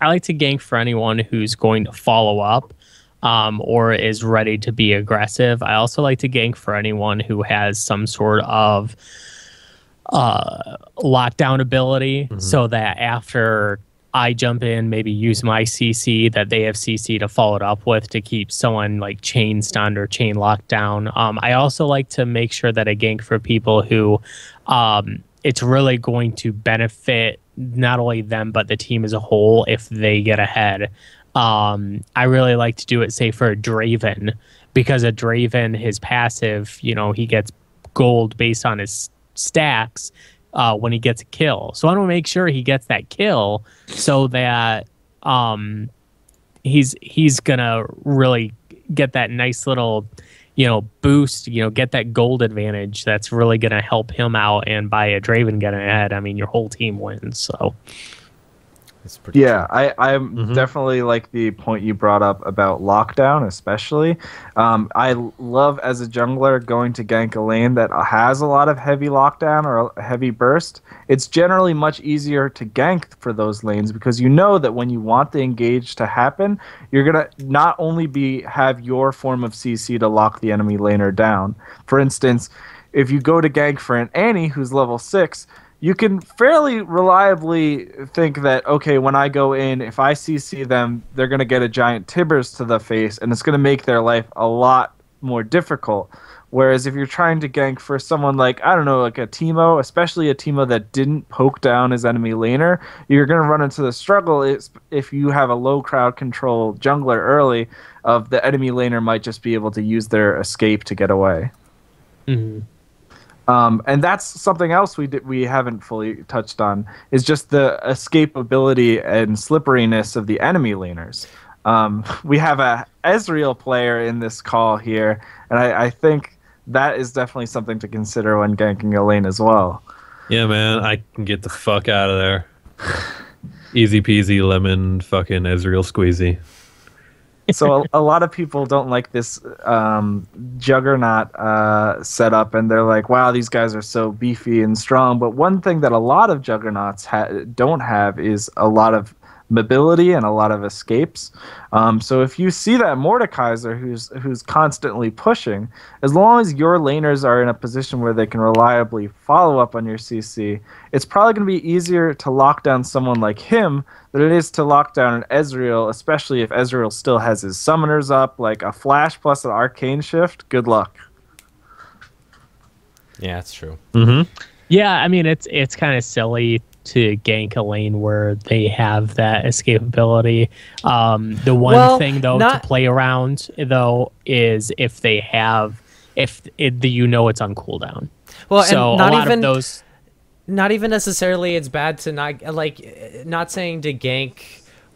Speaker 4: like to gank for anyone who's going to follow up or is ready to be aggressive. I also like to gank for anyone who has some sort of lockdown ability, so that after I jump in, maybe use my CC, that they have CC to follow it up with to keep someone like chain stunned or chain locked down. I also like to make sure that I gank for people who it's really going to benefit not only them but the team as a whole if they get ahead. I really like to do it, say, for a Draven, because a Draven, his passive, he gets gold based on his stacks when he gets a kill. So I want to make sure he gets that kill so that he's gonna really get that nice little boost, get that gold advantage that's really gonna help him out. And by a Draven getting ahead, I mean your whole team wins. So
Speaker 5: It's pretty
Speaker 2: Yeah, I definitely like the point you brought up about lockdown, especially. I love, as a jungler, going to gank a lane that has a lot of heavy lockdown or a heavy burst. It's generally much easier to gank for those lanes because you know that when you want the engage to happen, you're going to not only have your form of CC to lock the enemy laner down. For instance, if you go to gank for an Annie who's level 6, you can fairly reliably think that, okay, when I go in, if I CC them, they're going to get a giant Tibbers to the face, and it's going to make their life a lot more difficult. Whereas if you're trying to gank for someone like, I don't know, like a Teemo, especially a Teemo that didn't poke down his enemy laner, you're going to run into the struggle if you have a low crowd control jungler early, of the enemy laner might just be able to use their escape to get away.
Speaker 4: Mm-hmm.
Speaker 2: And that's something else we haven't fully touched on, is just the escapability and slipperiness of the enemy laners. We have a Ezreal player in this call here, and I think that is definitely something to consider when ganking a lane as well.
Speaker 3: Yeah, man, I can get the fuck out of there. Easy peasy lemon fucking Ezreal squeezy.
Speaker 2: So a lot of people don't like this Juggernaut setup, and they're like, wow, these guys are so beefy and strong. But one thing that a lot of Juggernauts don't have is a lot of mobility and a lot of escapes. So if you see that Mordekaiser who's constantly pushing, as long as your laners are in a position where they can reliably follow up on your CC, it's probably going to be easier to lock down someone like him than it is to lock down an Ezreal, especially if Ezreal still has his summoners up, like a flash plus an arcane shift. Good luck.
Speaker 5: Yeah, that's true.
Speaker 3: Mm-hmm.
Speaker 4: Yeah, I mean it's kind of silly to gank a lane where they have that escapability. The one thing though to play around though is if they have it's on cooldown.
Speaker 5: Well,
Speaker 4: so
Speaker 5: and not
Speaker 4: a lot
Speaker 5: even
Speaker 4: of those.
Speaker 5: Not even necessarily it's bad to not saying to gank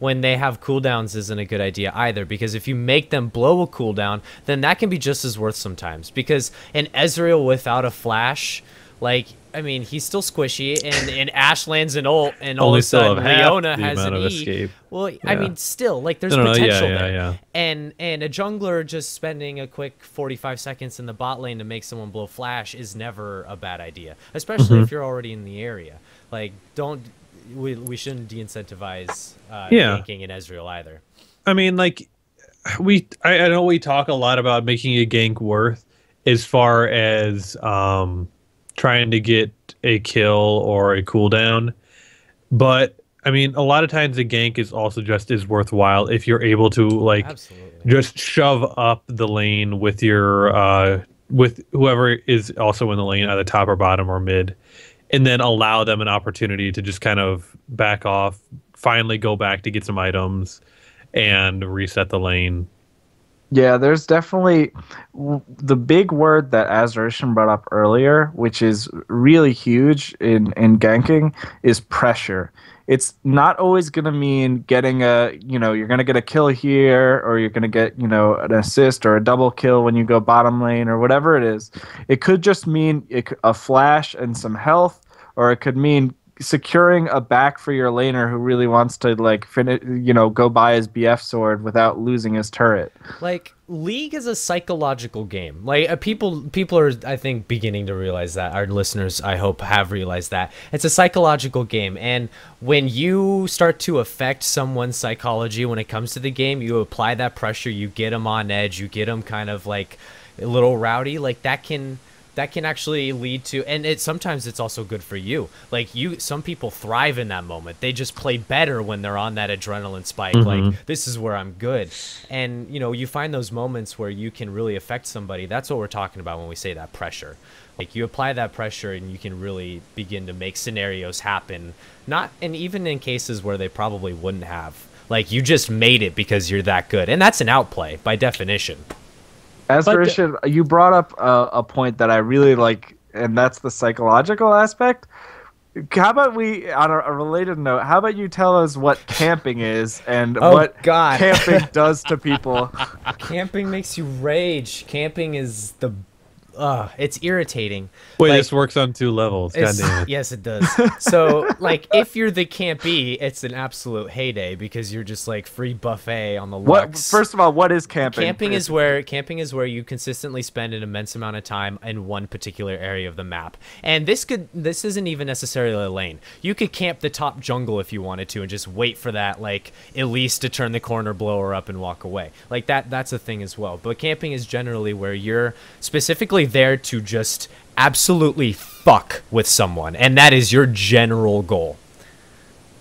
Speaker 5: when they have cooldowns isn't a good idea either, because if you make them blow a cooldown, then that can be just as worth sometimes, because an Ezreal without a flash, I mean, he's still squishy, and Ashe lands an ult, and all of a sudden Leona has an E.
Speaker 3: Escape.
Speaker 5: Well,
Speaker 3: yeah.
Speaker 5: I mean, still, there's potential there.
Speaker 3: Yeah.
Speaker 5: And a jungler just spending a quick 45 seconds in the bot lane to make someone blow flash is never a bad idea, especially if you're already in the area. We shouldn't de-incentivize ganking in Ezreal either.
Speaker 3: I mean, I know we talk a lot about making a gank worth as far as trying to get a kill or a cooldown. But I mean, a lot of times the gank is also just as worthwhile if you're able to like
Speaker 5: Absolutely.
Speaker 3: just shove up the lane with your with whoever is also in the lane, either top or bottom or mid, and then allow them an opportunity to just kind of back off, finally go back to get some items, and reset the lane.
Speaker 2: Yeah, there's definitely the big word that Azarishan brought up earlier, which is really huge in ganking, is pressure. It's not always going to mean getting you're going to get a kill here, or you're going to get, an assist or a double kill when you go bottom lane or whatever it is. It could just mean a flash and some health, or it could mean securing a back for your laner who really wants to go buy his BF sword without losing his turret.
Speaker 5: Like, League is a psychological game. Like, people are, I think, beginning to realize that. Our listeners, I hope, have realized that it's a psychological game. And when you start to affect someone's psychology when it comes to the game, you apply that pressure, you get them on edge, you get them kind of like a little rowdy. Like, that can actually lead to, and sometimes it's also good for you. Like, some people thrive in that moment. They just play better when they're on that adrenaline spike. Like, this is where I'm good. And, you find those moments where you can really affect somebody. That's what we're talking about when we say that pressure. Like, you apply that pressure and you can really begin to make scenarios happen. And even in cases where they probably wouldn't have. Like, you just made it because you're that good. And that's an outplay by definition.
Speaker 2: Azarishan, you brought up a point that I really like, and that's the psychological aspect. How about we, on a related note, how about you tell us what camping is and camping does to people?
Speaker 5: Camping makes you rage. Camping is it's irritating.
Speaker 3: Wait, this works on 2 levels. God damn it.
Speaker 5: Yes, it does. So, like, if you're the campy, it's an absolute heyday because you're just like free buffet on the Lux.
Speaker 2: First of all, what is camping?
Speaker 5: Camping is where you consistently spend an immense amount of time in one particular area of the map. And this isn't even necessarily a lane. You could camp the top jungle if you wanted to and just wait for that, like, Elise to turn the corner, blow her up, and walk away. Like, that's a thing as well. But camping is generally where you're specifically there to just absolutely fuck with someone, and that is your general goal.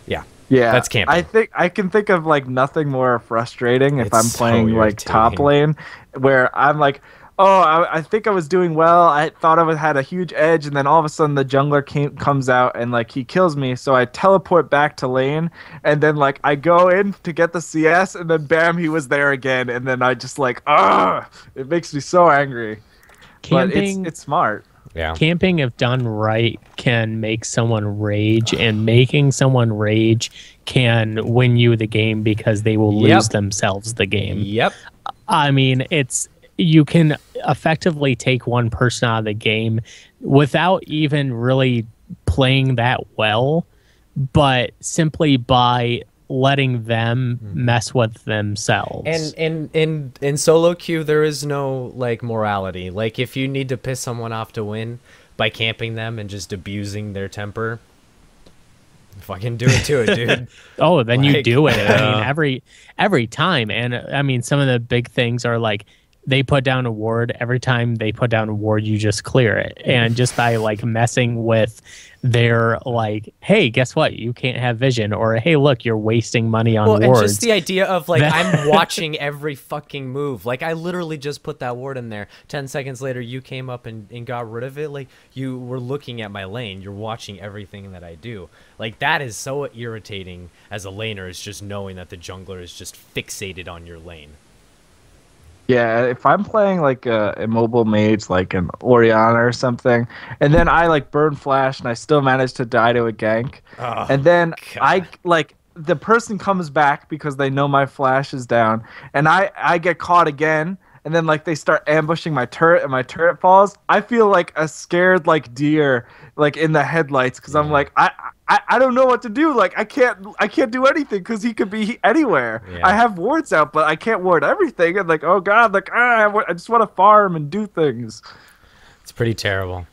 Speaker 5: Yeah, that's camping.
Speaker 2: I think I can think of like nothing more frustrating if I'm playing
Speaker 5: so
Speaker 2: like top lane, where I'm like, I think I was doing well. I thought I had a huge edge, and then all of a sudden the jungler comes out and like he kills me. So I teleport back to lane, and then like I go in to get the CS, and then bam, he was there again, and then I just like, it makes me so angry.
Speaker 4: Camping,
Speaker 2: but it's smart.
Speaker 5: Yeah.
Speaker 4: Camping, if done right, can make someone rage, and making someone rage can win you the game because they will lose themselves the game.
Speaker 5: Yep.
Speaker 4: I mean, you can effectively take one person out of the game without even really playing that well, but simply by letting them mess with themselves.
Speaker 5: And in solo queue, there is no like morality. Like, if you need to piss someone off to win by camping them and just abusing their temper, fucking do it to it, dude.
Speaker 4: Then you do it. I mean, every time. And I mean, some of the big things are like, they put down a ward. Every time they put down a ward, you just clear it. And just by like messing with their like, hey, guess what? You can't have vision. Or hey, look, you're wasting money on wards.
Speaker 5: And just the idea of like, I'm watching every fucking move. Like, I literally just put that ward in there. 10 seconds later, you came up and got rid of it. Like, you were looking at my lane. You're watching everything that I do. Like, that is so irritating as a laner, is just knowing that the jungler is just fixated on your lane.
Speaker 2: Yeah, if I'm playing like a immobile mage, like an Orianna or something, and then I like burn flash and I still manage to die to a gank, and then the person comes back because they know my flash is down, and I get caught again, and then like they start ambushing my turret and my turret falls. I feel like a scared like deer like in the headlights because I'm like I don't know what to do. Like I can't do anything because he could be anywhere. Yeah. I have wards out, but I can't ward everything. And like, oh god, like I just want to farm and do things.
Speaker 5: It's pretty terrible.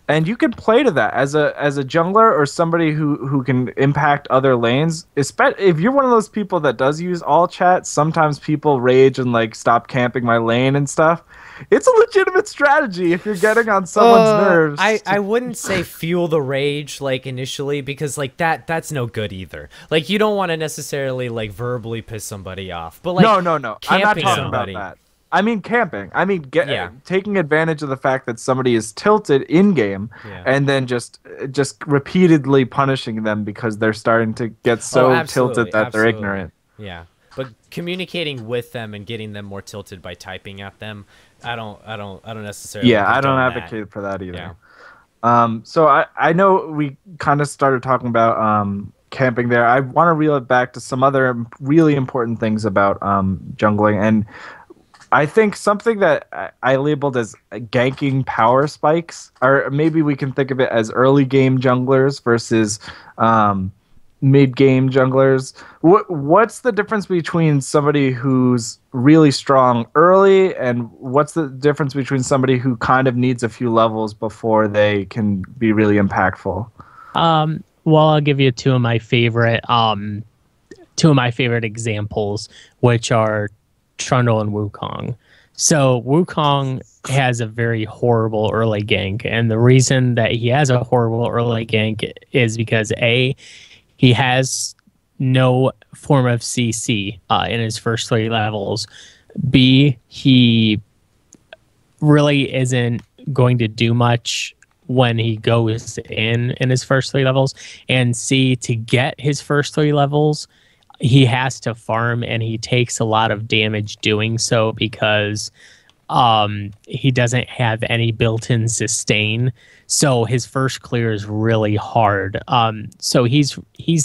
Speaker 2: And you can play to that as a jungler or somebody who can impact other lanes. If you're one of those people that does use all chat, sometimes people rage and like stop camping my lane and stuff. It's a legitimate strategy if you're getting on someone's nerves.
Speaker 5: I wouldn't say fuel the rage like initially, because like that's no good either. Like you don't want to necessarily like verbally piss somebody off, but like
Speaker 2: no. I'm not
Speaker 5: camping
Speaker 2: talking
Speaker 5: somebody.
Speaker 2: about that. I mean camping. I mean
Speaker 5: Yeah.
Speaker 2: taking advantage of the fact that somebody is tilted in game,
Speaker 5: Yeah.
Speaker 2: and then just repeatedly punishing them because they're starting to get so
Speaker 5: absolutely,
Speaker 2: tilted that they're
Speaker 5: absolutely.
Speaker 2: ignorant.
Speaker 5: Yeah, but communicating with them and getting them more tilted by typing at them, I don't necessarily.
Speaker 2: Yeah, I don't
Speaker 5: condone that.
Speaker 2: advocate for that either.
Speaker 5: Yeah.
Speaker 2: So I know we kind of started talking about camping there. I want to reel it back to some other really important things about jungling, and I think something that I labeled as ganking power spikes, or maybe we can think of it as early game junglers versus mid game junglers. What's the difference between somebody who's really strong early, and what's the difference between somebody who kind of needs a few levels before they can be really impactful?
Speaker 4: Well, I'll give you two of my favorite examples, which are Trundle and Wukong. So Wukong has a very horrible early gank, and the reason that he has a horrible early gank is because A, he has no form of CC in his first 3 levels. B, he really isn't going to do much when he goes in his first 3 levels. And C, to get his first 3 levels, he has to farm, and he takes a lot of damage doing so because he doesn't have any built-in sustain. So his first clear is really hard. So he's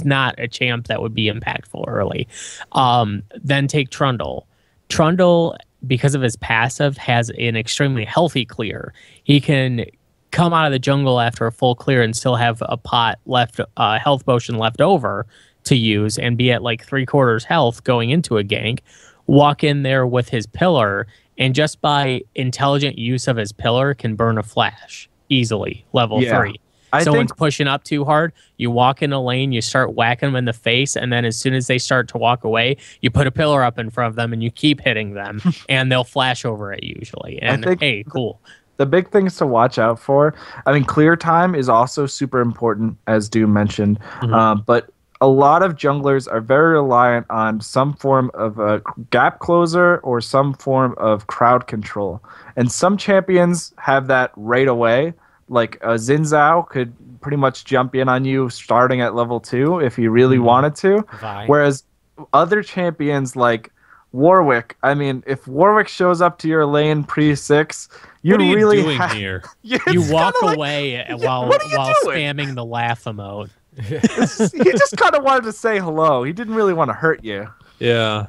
Speaker 4: not a champ that would be impactful early. Then take Trundle. Trundle, because of his passive, has an extremely healthy clear. He can come out of the jungle after a full clear and still have a pot left, health potion left over to use, and be at like 3/4 health going into a gank, walk in there with his pillar, and just by intelligent use of his pillar can burn a flash easily, level 3. Someone's pushing up too hard, you walk in a lane, you start whacking them in the face, and then as soon as they start to walk away, you put a pillar up in front of them and you keep hitting them, and they'll flash over it usually. And hey, cool.
Speaker 2: The big things to watch out for, I mean, clear time is also super important, as Doom mentioned, but a lot of junglers are very reliant on some form of a gap closer or some form of crowd control. And some champions have that right away. Like Xin Zhao could pretty much jump in on you starting at level 2 if he really wanted to. Whereas other champions like Warwick, I mean, if Warwick shows up to your lane pre-6,
Speaker 3: what are you doing here?
Speaker 4: You walk away while spamming the laugh emote.
Speaker 2: He just kind of wanted to say hello. He didn't really want to hurt you.
Speaker 3: Yeah.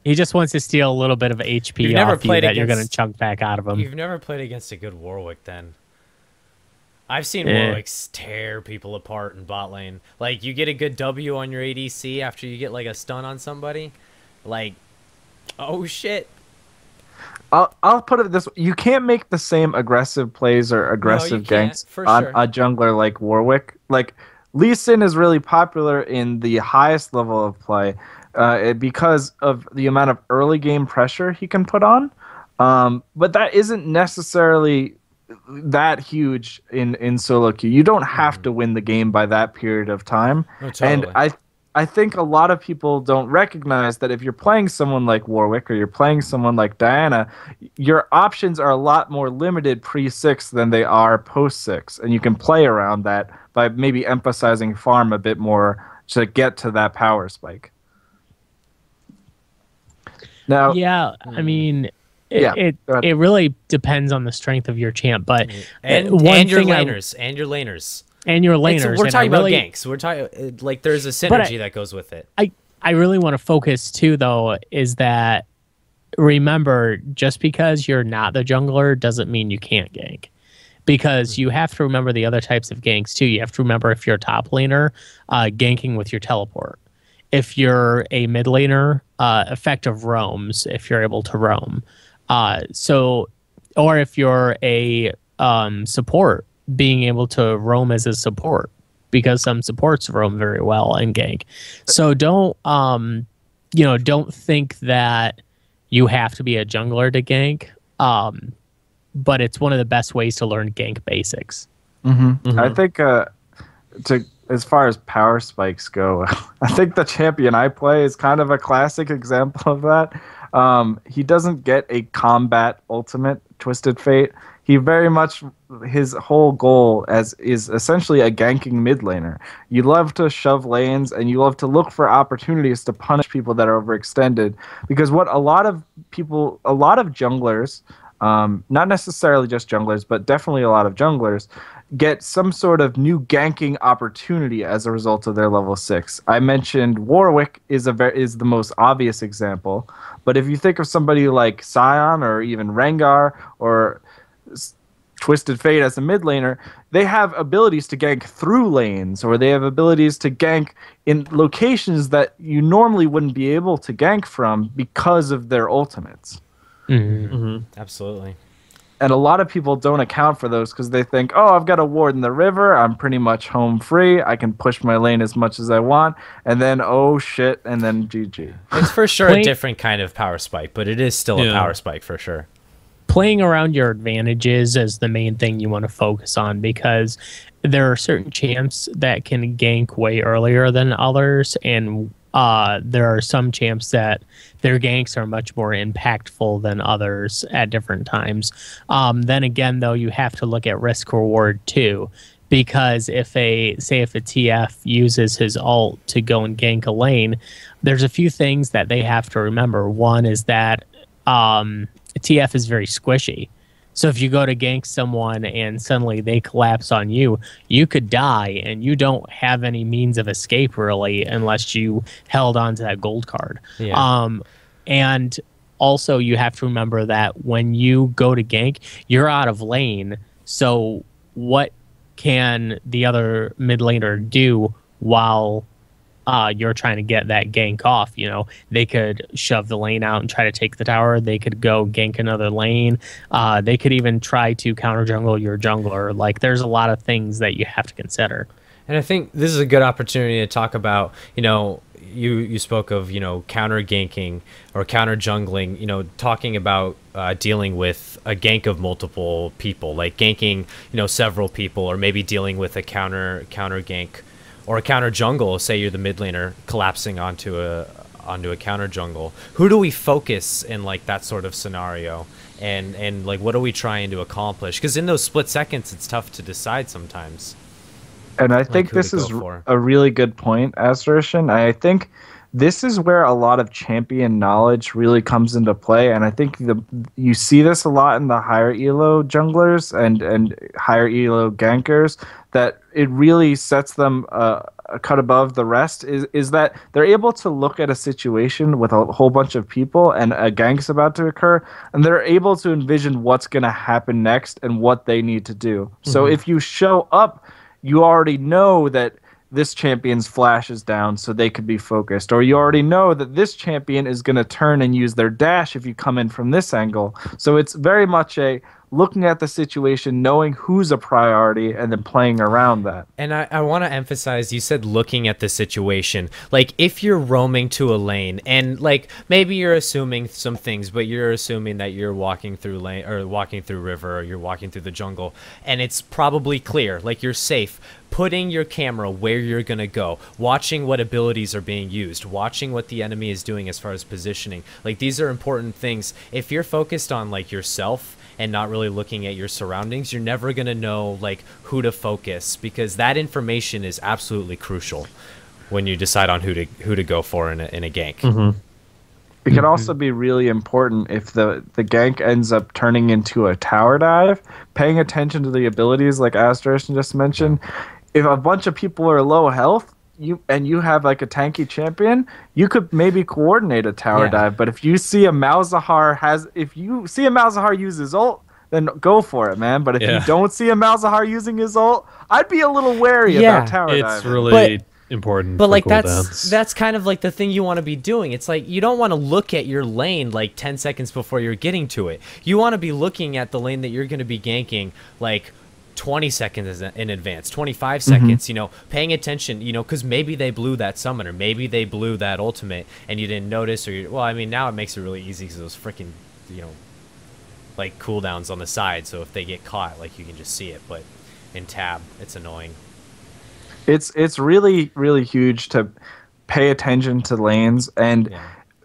Speaker 4: He just wants to steal a little bit of HP off you that you're going to chunk back out of him.
Speaker 5: You've never played against a good Warwick, then. I've seen Warwicks tear people apart in bot lane. Like, you get a good W on your ADC after you get, like, a stun on somebody. Like, oh, shit.
Speaker 2: I'll put it this way. You can't make the same aggressive plays or aggressive ganks on a jungler like Warwick. Like, Lee Sin is really popular in the highest level of play because of the amount of early game pressure he can put on. But that isn't necessarily that huge in solo queue. You don't have to win the game by that period of time.
Speaker 5: Oh, totally.
Speaker 2: And I think a lot of people don't recognize that if you're playing someone like Warwick or you're playing someone like Diana, your options are a lot more limited pre-6 than they are post-6. And you can play around that by maybe emphasizing farm a bit more to get to that power spike. Now,
Speaker 4: yeah, I mean, it really depends on the strength of your champ, but
Speaker 5: and your laners.
Speaker 4: We're
Speaker 5: talking about ganks. We're talking like there's a synergy that goes with it.
Speaker 4: I really want to focus too, though, is that remember, just because you're not the jungler doesn't mean you can't gank. Because you have to remember the other types of ganks too. You have to remember if you're a top laner, ganking with your teleport. If you're a mid laner, effective roams if you're able to roam. Or if you're a support, being able to roam as a support, because some supports roam very well in gank. So don't don't think that you have to be a jungler to gank. But it's one of the best ways to learn gank basics.
Speaker 2: I think as far as power spikes go, I think the champion I play is kind of a classic example of that. He doesn't get a combat ultimate, Twisted Fate. He very much, his whole goal is essentially a ganking mid laner. You love to shove lanes, and you love to look for opportunities to punish people that are overextended. Because what a lot of junglers, not necessarily just junglers, but definitely a lot of junglers, get some sort of new ganking opportunity as a result of their level 6. I mentioned Warwick is the most obvious example, but if you think of somebody like Sion or even Rengar or Twisted Fate as a mid laner, they have abilities to gank through lanes, or they have abilities to gank in locations that you normally wouldn't be able to gank from because of their ultimates.
Speaker 5: Absolutely.
Speaker 2: And a lot of people don't account for those because they think, oh, I've got a ward in the river, I'm pretty much home free, I can push my lane as much as I want, and then, oh shit, and then GG.
Speaker 5: It's for sure a different kind of power spike, but it is still a power spike for sure.
Speaker 4: Playing around your advantages is the main thing you want to focus on, because there are certain champs that can gank way earlier than others, and there are some champs that their ganks are much more impactful than others at different times. Then again, though, you have to look at risk reward too, because if a TF uses his ult to go and gank a lane, there's a few things that they have to remember. One is that TF is very squishy. So if you go to gank someone and suddenly they collapse on you, you could die, and you don't have any means of escape really unless you held on to that gold card. Yeah. And also you have to remember that when you go to gank, you're out of lane. So what can the other mid laner do while you're trying to get that gank off? They could shove the lane out and try to take the tower. They could go gank another lane. They could even try to counter jungle your jungler. Like, there's a lot of things that you have to consider.
Speaker 5: And I think this is a good opportunity to talk about, you spoke of, counter ganking or counter jungling, talking about dealing with a gank of multiple people, like ganking, several people, or maybe dealing with a counter gank or a counter jungle. Say you're the mid laner collapsing onto a counter jungle. Who do we focus in like that sort of scenario? And like, what are we trying to accomplish? Because in those split seconds, it's tough to decide sometimes.
Speaker 2: And I think this is a really good point, Asterishan. I think this is where a lot of champion knowledge really comes into play, and I think you see this a lot in the higher elo junglers and higher elo gankers, that it really sets them a cut above the rest, is that they're able to look at a situation with a whole bunch of people and a gank's about to occur, and they're able to envision what's going to happen next and what they need to do. So if you show up, you already know that this champion's flash is down, so they could be focused. Or you already know that this champion is going to turn and use their dash if you come in from this angle. So it's very much a looking at the situation, knowing who's a priority, and then playing around that.
Speaker 5: And I want to emphasize, you said looking at the situation. Like, if you're roaming to a lane, and like maybe you're assuming some things, but you're assuming that you're walking through lane or walking through river, or you're walking through the jungle, and it's probably clear, like you're safe. Putting your camera where you're going to go, watching what abilities are being used, watching what the enemy is doing as far as positioning. Like, these are important things. If you're focused on like yourself and not really looking at your surroundings, you're never going to know like who to focus, because that information is absolutely crucial when you decide on who to go for in a gank.
Speaker 2: It can also be really important if the gank ends up turning into a tower dive, paying attention to the abilities like Asterishan just mentioned. If a bunch of people are low health, you have like a tanky champion, you could maybe coordinate a tower dive. But if you see a Malzahar use his ult, then go for it, man. But if you don't see a Malzahar using his ult, I'd be a little wary about tower diving.
Speaker 3: It's really important.
Speaker 5: But like that's kind of like the thing you want to be doing. It's like you don't want to look at your lane like 10 seconds before you're getting to it. You want to be looking at the lane that you're going to be ganking like 20 seconds in advance, 25 seconds, you know, paying attention, you know, because maybe they blew that summoner, maybe they blew that ultimate and you didn't notice, well, I mean, now it makes it really easy because those freaking, you know, like cooldowns on the side, so if they get caught, like, you can just see it, but in tab, it's annoying.
Speaker 2: It's really, really huge to pay attention to lanes, and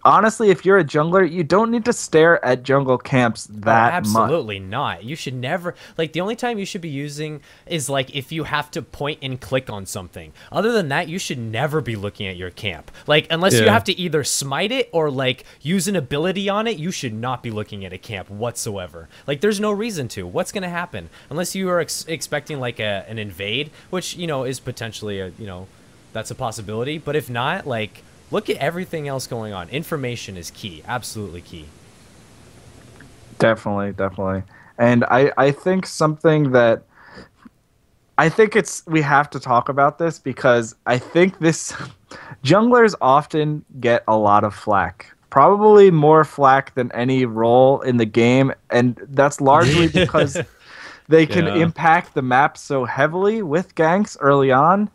Speaker 2: honestly, if you're a jungler, you don't need to stare at jungle camps that much.
Speaker 5: Absolutely not. You should never, like, the only time you should be using is like if you have to point and click on something. Other than that, you should never be looking at your camp. Like, unless you have to either smite it or like use an ability on it, you should not be looking at a camp whatsoever. Like, there's no reason to. What's going to happen? Unless you are expecting like an invade, which, you know, is potentially a, you know, that's a possibility. But if not, like, look at everything else going on. Information is key. Absolutely key.
Speaker 2: Definitely. And I think something that we have to talk about this, because I think junglers often get a lot of flack. Probably more flack than any role in the game, and that's largely because they can impact the map so heavily with ganks early on.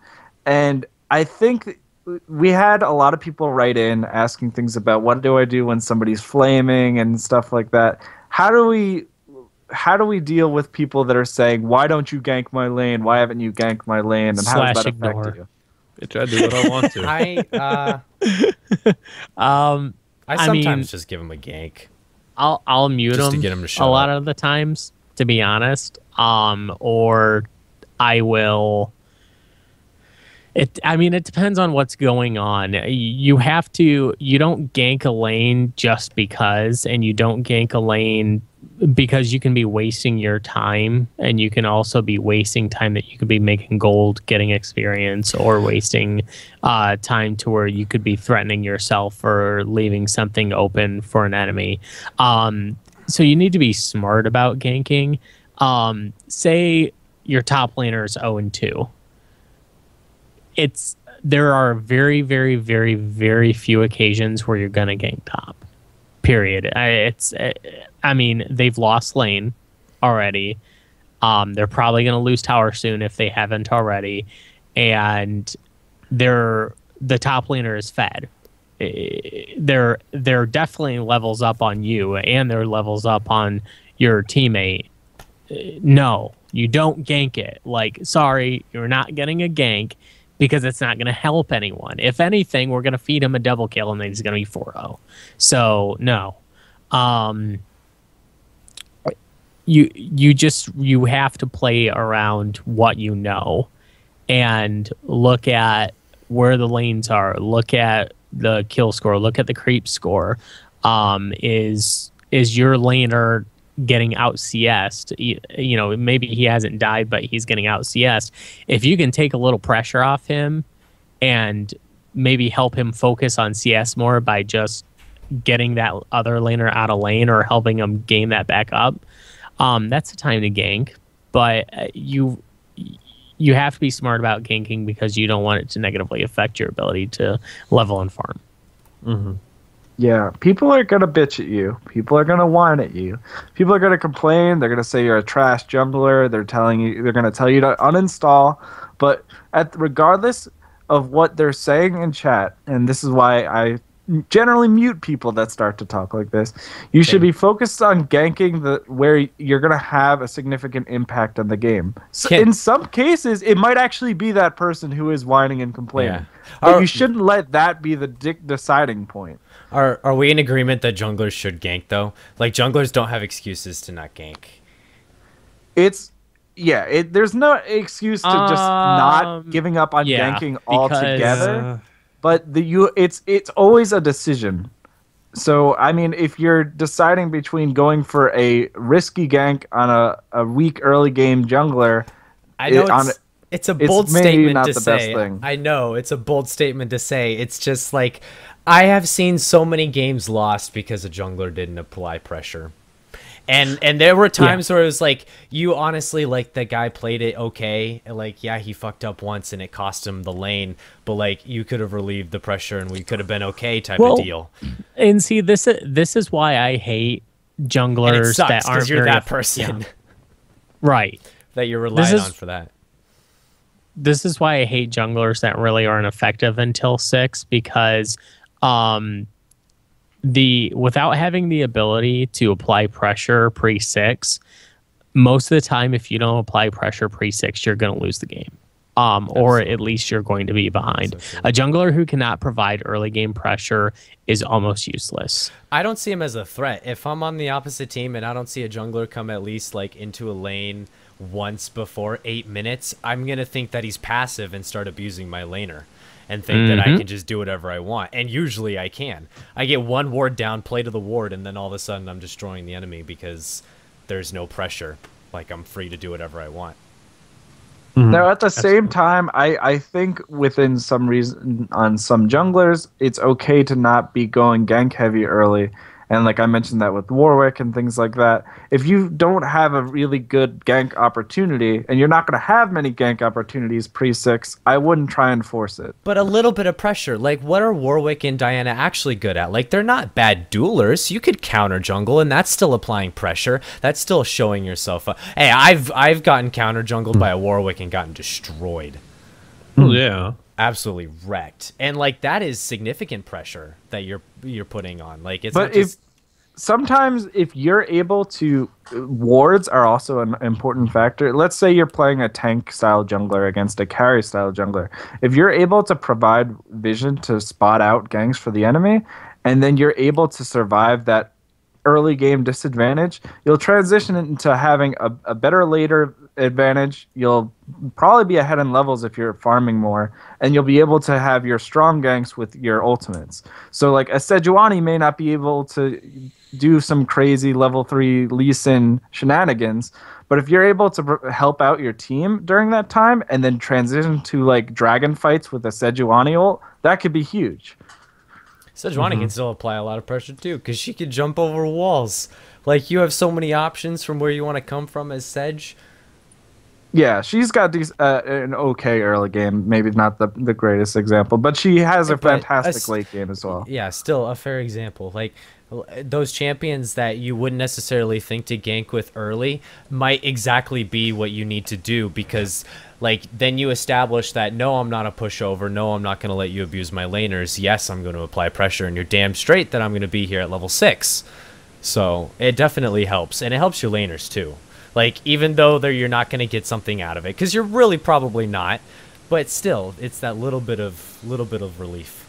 Speaker 2: And I think we had a lot of people write in asking things about what do I do when somebody's flaming and stuff like that. How do we deal with people that are saying, why don't you gank my lane? Why haven't you ganked my lane? And how does that affect you?
Speaker 3: I do what I want to.
Speaker 5: I sometimes just give him a gank.
Speaker 4: I'll mute
Speaker 5: just
Speaker 4: him
Speaker 5: to get him to shut
Speaker 4: a lot
Speaker 5: up.
Speaker 4: of the times, to be honest. Or I will. It depends on what's going on. You don't gank a lane just because, and you don't gank a lane because you can be wasting your time, and you can also be wasting time that you could be making gold, getting experience, or wasting time to where you could be threatening yourself or leaving something open for an enemy. So you need to be smart about ganking. Say your top laner is 0-2. There are very, very, very, very few occasions where you're gonna gank top. Period. They've lost lane already. They're probably gonna lose tower soon if they haven't already, and the top laner is fed. They're definitely levels up on you, and they're levels up on your teammate. No, you don't gank it. Like, sorry, you're not getting a gank, because it's not going to help anyone. If anything, we're going to feed him a double kill, and then he's going to be 4-0. So, no. You have to play around what you know and look at where the lanes are. Look at the kill score. Look at the creep score. Is your laner getting out CS'd? You know, maybe he hasn't died, but he's getting out CS'd. If you can take a little pressure off him and maybe help him focus on CS more by just getting that other laner out of lane or helping him gain that back up, that's the time to gank. But you have to be smart about ganking, because you don't want it to negatively affect your ability to level and farm.
Speaker 3: Mm-hmm.
Speaker 2: Yeah, people are going to bitch at you. People are going to whine at you. People are going to complain. They're going to say you're a trash jungler. They're going to tell you to uninstall. But regardless of what they're saying in chat, and this is why I generally mute people that start to talk like this, you should be focused on ganking where you're going to have a significant impact on the game. So in some cases, it might actually be that person who is whining and complaining. But you shouldn't let that be the deciding point.
Speaker 5: Are we in agreement that junglers should gank, though? Like, junglers don't have excuses to not gank.
Speaker 2: There's no excuse to just not giving up on ganking altogether. But it's always a decision. So, I mean, if you're deciding between going for a risky gank on a weak early game jungler,
Speaker 5: I know it's a bold statement to say.
Speaker 2: Best thing.
Speaker 5: I know it's a bold statement to say. It's just like, I have seen so many games lost because a jungler didn't apply pressure. And there were times where it was like, you honestly, like, the guy played it okay. Like, yeah, he fucked up once and it cost him the lane, but like, you could have relieved the pressure and we could have been okay type of deal.
Speaker 4: And see, this is why I hate junglers that aren't
Speaker 5: you're
Speaker 4: very
Speaker 5: that person.
Speaker 4: Right.
Speaker 5: that you're relying
Speaker 4: is-
Speaker 5: on for that.
Speaker 4: This is why I hate junglers that really aren't effective until 6, because without having the ability to apply pressure pre-6, most of the time if you don't apply pressure pre-6, you're going to lose the game. Or at least you're going to be behind. A jungler who cannot provide early game pressure is almost useless.
Speaker 5: I don't see him as a threat. If I'm on the opposite team and I don't see a jungler come at least like into a lane once before 8 minutes, I'm going to think that he's passive and start abusing my laner and think that I can just do whatever I want. And usually I can. I get one ward down, play to the ward, and then all of a sudden I'm destroying the enemy because there's no pressure. Like, I'm free to do whatever I want.
Speaker 2: Now, at the same time, I think within some reason on some junglers, it's okay to not be going gank heavy early. And like I mentioned that with Warwick and things like that. If you don't have a really good gank opportunity, and you're not going to have many gank opportunities pre-6, I wouldn't try and force it.
Speaker 5: But a little bit of pressure. Like, what are Warwick and Diana actually good at? Like, they're not bad duelers. You could counter jungle, and that's still applying pressure. That's still showing yourself. Hey, I've gotten counter jungled by a Warwick and gotten destroyed.
Speaker 3: Yeah.
Speaker 5: Absolutely wrecked. And like, that is significant pressure that you're putting on. Like, it's
Speaker 2: But
Speaker 5: not just...
Speaker 2: sometimes if you're able to, wards are also an important factor. Let's say you're playing a tank style jungler against a carry style jungler. If you're able to provide vision to spot out ganks for the enemy, and then you're able to survive that early game disadvantage, you'll transition into having a better later advantage. You'll probably be ahead in levels if you're farming more, and you'll be able to have your strong ganks with your ultimates. So like a Sejuani may not be able to do some crazy level 3 Lee Sin shenanigans, but if you're able to help out your team during that time and then transition to like dragon fights with a Sejuani ult, that could be huge.
Speaker 5: Sejuani can still apply a lot of pressure too, because she can jump over walls. Like, you have so many options from where you want to come from as Sedge.
Speaker 2: Yeah, she's got an okay early game. Maybe not the greatest example, but she has a fantastic late game as well.
Speaker 5: Yeah, still a fair example. Like, those champions that you wouldn't necessarily think to gank with early might exactly be what you need to do, because like, then you establish that, no, I'm not a pushover, no, I'm not going to let you abuse my laners, yes, I'm going to apply pressure, and you're damn straight that I'm going to be here at level 6. So it definitely helps, and it helps your laners too. Like, even though you're not going to get something out of it, because you're really probably not, but still, it's that little bit of relief.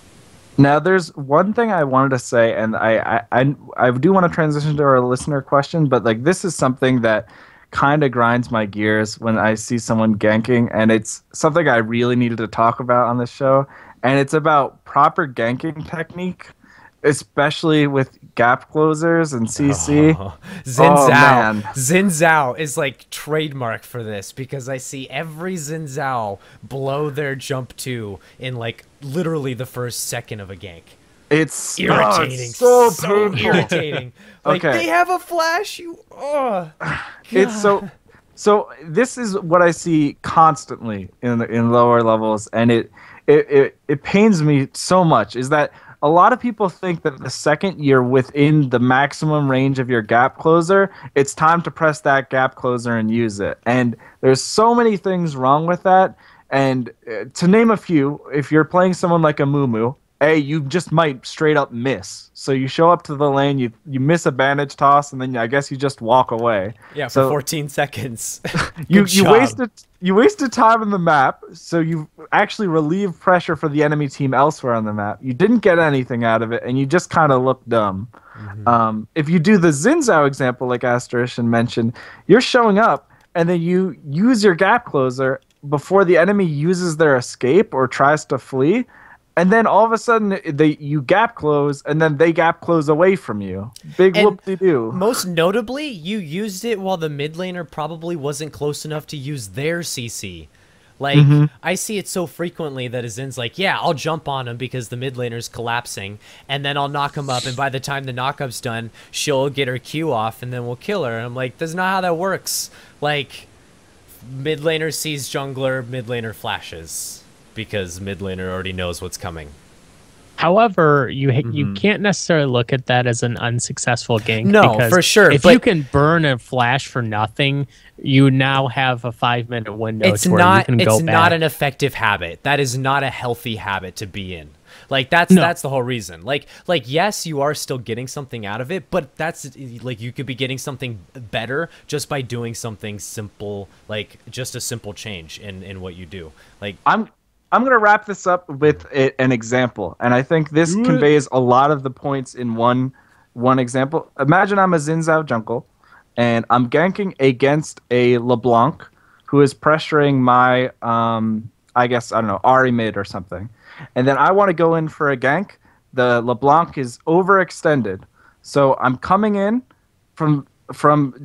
Speaker 2: Now, there's one thing I wanted to say, and I do want to transition to our listener question, but like, this is something that kind of grinds my gears when I see someone ganking, and it's something I really needed to talk about on this show, and it's about proper ganking technique, especially with gap closers and CC.
Speaker 5: Xin
Speaker 2: Oh,
Speaker 5: Zhao.
Speaker 2: man.
Speaker 5: Xin Zhao is like trademark for this, because I see every Xin Zhao blow their jump 2 in like literally the first second of a gank.
Speaker 2: It's
Speaker 5: Irritating.
Speaker 2: Oh, it's so painful.
Speaker 5: irritating. Like,
Speaker 2: Okay.
Speaker 5: they have a flash.
Speaker 2: It's so this is what I see constantly in lower levels, and it pains me so much, is that a lot of people think that the second you're within the maximum range of your gap closer, it's time to press that gap closer and use it. And there's so many things wrong with that. And to name a few, if you're playing someone like a Mumu, you just might straight up miss. So you show up to the lane, you miss a bandage toss, and then I guess you just walk away.
Speaker 5: Yeah, for
Speaker 2: So
Speaker 5: 14 seconds.
Speaker 2: you
Speaker 5: Good job.
Speaker 2: wasted time on the map, so you actually relieved pressure for the enemy team elsewhere on the map. You didn't get anything out of it, and you just kind of look dumb. If you do the Xin Zhao example, like Asterishan mentioned, you're showing up, and then you use your gap closer before the enemy uses their escape or tries to flee. And then all of a sudden, you gap close, and then they gap close away from you. Big
Speaker 5: And
Speaker 2: whoop-de-doo.
Speaker 5: Most notably, you used it while the mid laner probably wasn't close enough to use their CC. Like, I see it so frequently that Azin's like, yeah, I'll jump on him because the mid laner's collapsing, and then I'll knock him up, and by the time the knock-up's done, she'll get her Q off, and then we'll kill her. And I'm like, that's not how that works. Like, mid laner sees jungler, mid laner flashes, because mid laner already knows what's coming.
Speaker 4: However, you can't necessarily look at that as an unsuccessful gank.
Speaker 5: No,
Speaker 4: because
Speaker 5: for sure,
Speaker 4: If
Speaker 5: but-
Speaker 4: you can burn a flash for nothing, you now have a 5-minute window
Speaker 5: It's
Speaker 4: to where you
Speaker 5: not
Speaker 4: can go
Speaker 5: it's
Speaker 4: back.
Speaker 5: not an effective habit. That is not a healthy habit to be in. Like that's the whole reason. Like yes, you are still getting something out of it, but that's like you could be getting something better just by doing something simple, like just a simple change in what you do. Like
Speaker 2: I'm going to wrap this up with an example, and I think this conveys a lot of the points in one example. Imagine I'm a Xin Zhao jungle, and I'm ganking against a LeBlanc who is pressuring my, I guess, I don't know, Ahri mid or something. And then I want to go in for a gank. The LeBlanc is overextended, so I'm coming in from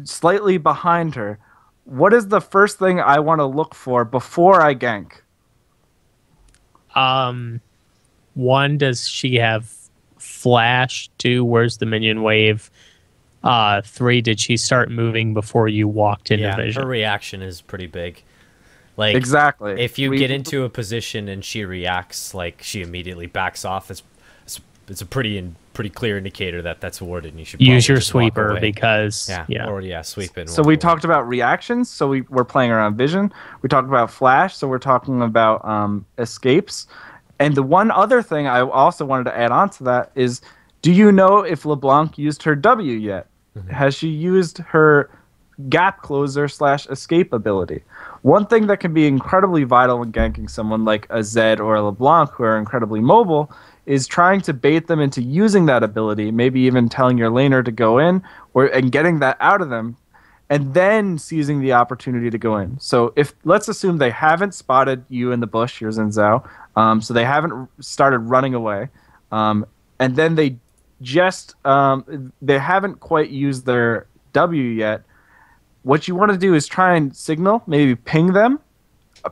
Speaker 2: slightly behind her. What is the first thing I want to look for before I gank?
Speaker 4: One, does she have flash? 2, where's the minion wave? 3, did she start moving before you walked into
Speaker 5: yeah,
Speaker 4: vision?
Speaker 5: her reaction is pretty big. Like
Speaker 2: Exactly.
Speaker 5: if you get into a position and she reacts, like she immediately backs off, it's a pretty clear indicator that that's warded, and you should
Speaker 4: Use
Speaker 5: probably
Speaker 4: your
Speaker 5: just walk
Speaker 4: sweeper
Speaker 5: away.
Speaker 4: because
Speaker 5: Sweep in.
Speaker 2: So we talked about reactions. So we're playing around vision. We talked about flash. So we're talking about escapes. And the one other thing I also wanted to add on to that is, do you know if LeBlanc used her W yet? Has she used her gap closer / escape ability? One thing that can be incredibly vital when ganking someone like a Zed or a LeBlanc who are incredibly mobile is trying to bait them into using that ability, maybe even telling your laner to go in and getting that out of them, and then seizing the opportunity to go in. So let's assume they haven't spotted you in the bush, your Xin Zhao, so they haven't started running away, and then they haven't quite used their W yet. What you want to do is try and signal, maybe ping them.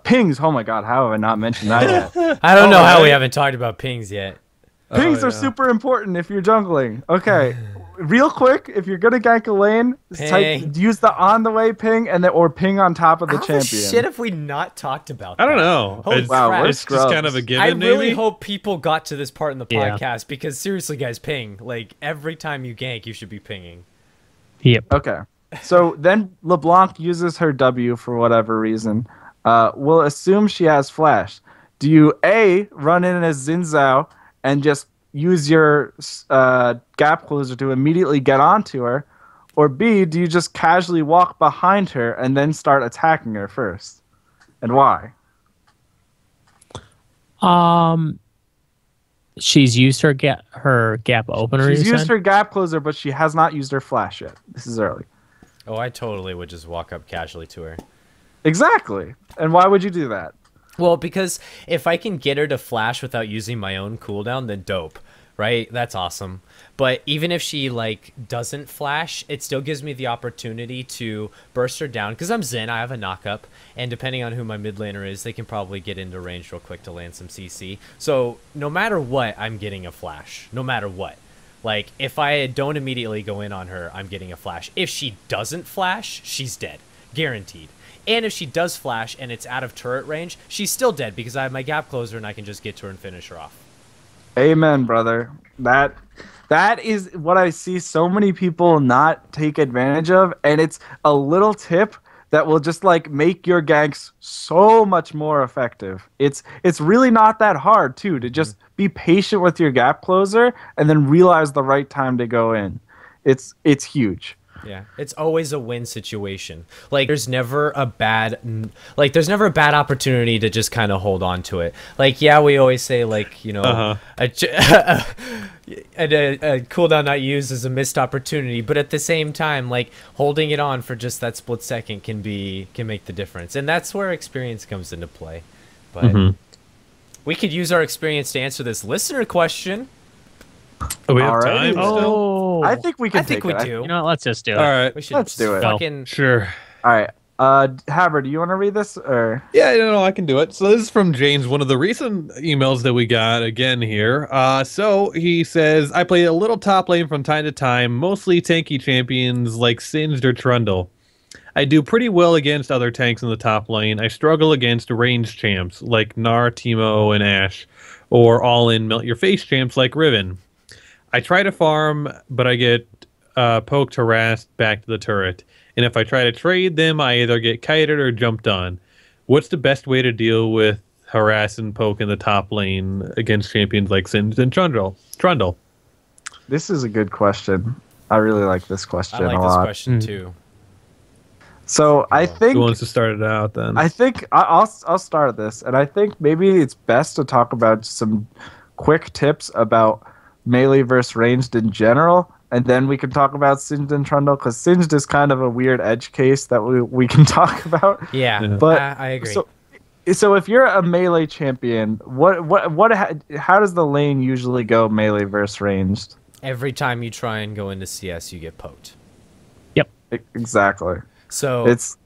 Speaker 2: Pings, oh my god, how have I not mentioned that yet?
Speaker 5: I don't know how we haven't talked about pings yet.
Speaker 2: Pings are super important if you're jungling. Okay, real quick, if you're gonna gank a lane, use the on the way ping or ping on top of the
Speaker 5: How
Speaker 2: champion.
Speaker 5: the shit have we not talked about?
Speaker 3: I don't
Speaker 5: that?
Speaker 3: know.
Speaker 5: Holy
Speaker 3: It's,
Speaker 2: wow,
Speaker 5: crap.
Speaker 2: we're
Speaker 3: it's just kind of a
Speaker 2: scrubs.
Speaker 3: given.
Speaker 5: I really
Speaker 3: maybe?
Speaker 5: hope people got to this part in the
Speaker 4: Yeah.
Speaker 5: podcast because seriously, guys, ping. Like every time you gank, you should be pinging.
Speaker 4: Yep.
Speaker 2: Okay, so then LeBlanc uses her W for whatever reason. We'll assume she has flash. Do you A, run in as Xin Zhao and just use your gap closer to immediately get onto her? Or B, do you just casually walk behind her and then start attacking her first? And why?
Speaker 4: She's used her gap opener.
Speaker 2: She's
Speaker 4: you
Speaker 2: used
Speaker 4: said?
Speaker 2: her gap closer, but she has not used her flash yet. This is early.
Speaker 5: Oh, I totally would just walk up casually to her.
Speaker 2: Exactly. And why would you do that?
Speaker 5: Well, because if I can get her to flash without using my own cooldown, then dope, right? That's awesome. But even if she doesn't flash, it still gives me the opportunity to burst her down because I'm Zen. I have a knockup, and depending on who my mid laner is, they can probably get into range real quick to land some CC. So no matter what, I'm getting a flash. No matter what. Like if I don't immediately go in on her, I'm getting a flash. If she doesn't flash, she's dead, guaranteed. And if she does flash and it's out of turret range, she's still dead because I have my gap closer and I can just get to her and finish her off.
Speaker 2: Amen, brother. That is what I see so many people not take advantage of, and it's a little tip that will just make your ganks so much more effective. It's really not that hard too, to just be patient with your gap closer and then realize the right time to go in. It's huge.
Speaker 5: Yeah, it's always a win situation. There's never a bad opportunity to just kind of hold on to it. Yeah, we always say a cooldown not used is a missed opportunity, but at the same time, holding it on for just that split second can make the difference, and that's where experience comes into play. But we could use our experience to answer this listener question.
Speaker 3: Do we have
Speaker 2: Alrighty.
Speaker 3: time still?
Speaker 4: Oh,
Speaker 2: I think we can.
Speaker 5: I think we do.
Speaker 4: You know what? Let's just do it.
Speaker 3: All right.
Speaker 5: We should
Speaker 2: Let's do it.
Speaker 5: Fucking
Speaker 3: Sure.
Speaker 2: All right. Haber, do you want to read this or?
Speaker 3: Yeah, no, I can do it. So this is from James, one of the recent emails that we got again here. So he says, I play a little top lane from time to time, mostly tanky champions like Singed or Trundle. I do pretty well against other tanks in the top lane. I struggle against ranged champs like Gnar, Teemo, and Ashe. or all-in melt your face champs like Riven. I try to farm, but I get poked, harassed, back to the turret. And if I try to trade them, I either get kited or jumped on. What's the best way to deal with harass and poke in the top lane against champions like Singed and Trundle?
Speaker 2: This is a good question. I really like this question
Speaker 5: I like
Speaker 2: a
Speaker 5: this
Speaker 2: lot.
Speaker 5: question too.
Speaker 2: So I think
Speaker 3: Who wants to start it out then?
Speaker 2: I think I'll start this, and I think maybe it's best to talk about some quick tips about melee versus ranged in general, and then we can talk about Singed and Trundle, because Singed is kind of a weird edge case that we can talk about.
Speaker 5: Yeah,
Speaker 2: But
Speaker 5: I agree.
Speaker 2: So if you're a melee champion, how does the lane usually go melee versus ranged?
Speaker 5: Every time you try and go into CS, you get poked.
Speaker 2: Exactly.
Speaker 5: So
Speaker 2: It's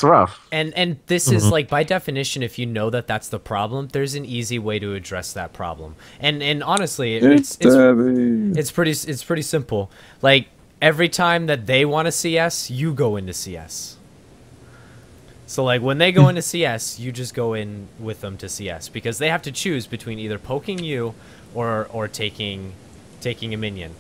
Speaker 2: rough.
Speaker 5: and this is like, by definition, if you know that that's the problem, there's an easy way to address that problem. And honestly, it's pretty simple. Like, every time that they want to CS, you go into CS. So like, when they go into CS, you just go in with them to CS, because they have to choose between either poking you or taking a minion.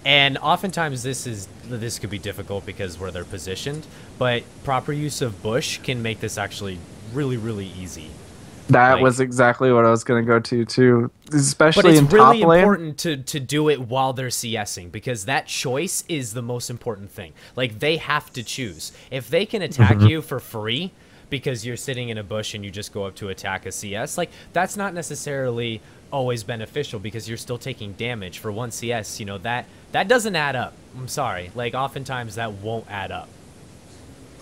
Speaker 5: And oftentimes this could be difficult because where they're positioned, but proper use of bush can make this actually really, really easy.
Speaker 2: That was exactly what I was going to go to too, especially in top lane.
Speaker 5: But it's really important to do it while they're CSing, because that choice is the most important thing. Like, they have to choose. If they can attack you for free because you're sitting in a bush and you just go up to attack a CS, like, that's not necessarily always beneficial, because you're still taking damage for one CS. You know, that doesn't add up. I'm sorry. Like, oftentimes that won't add up.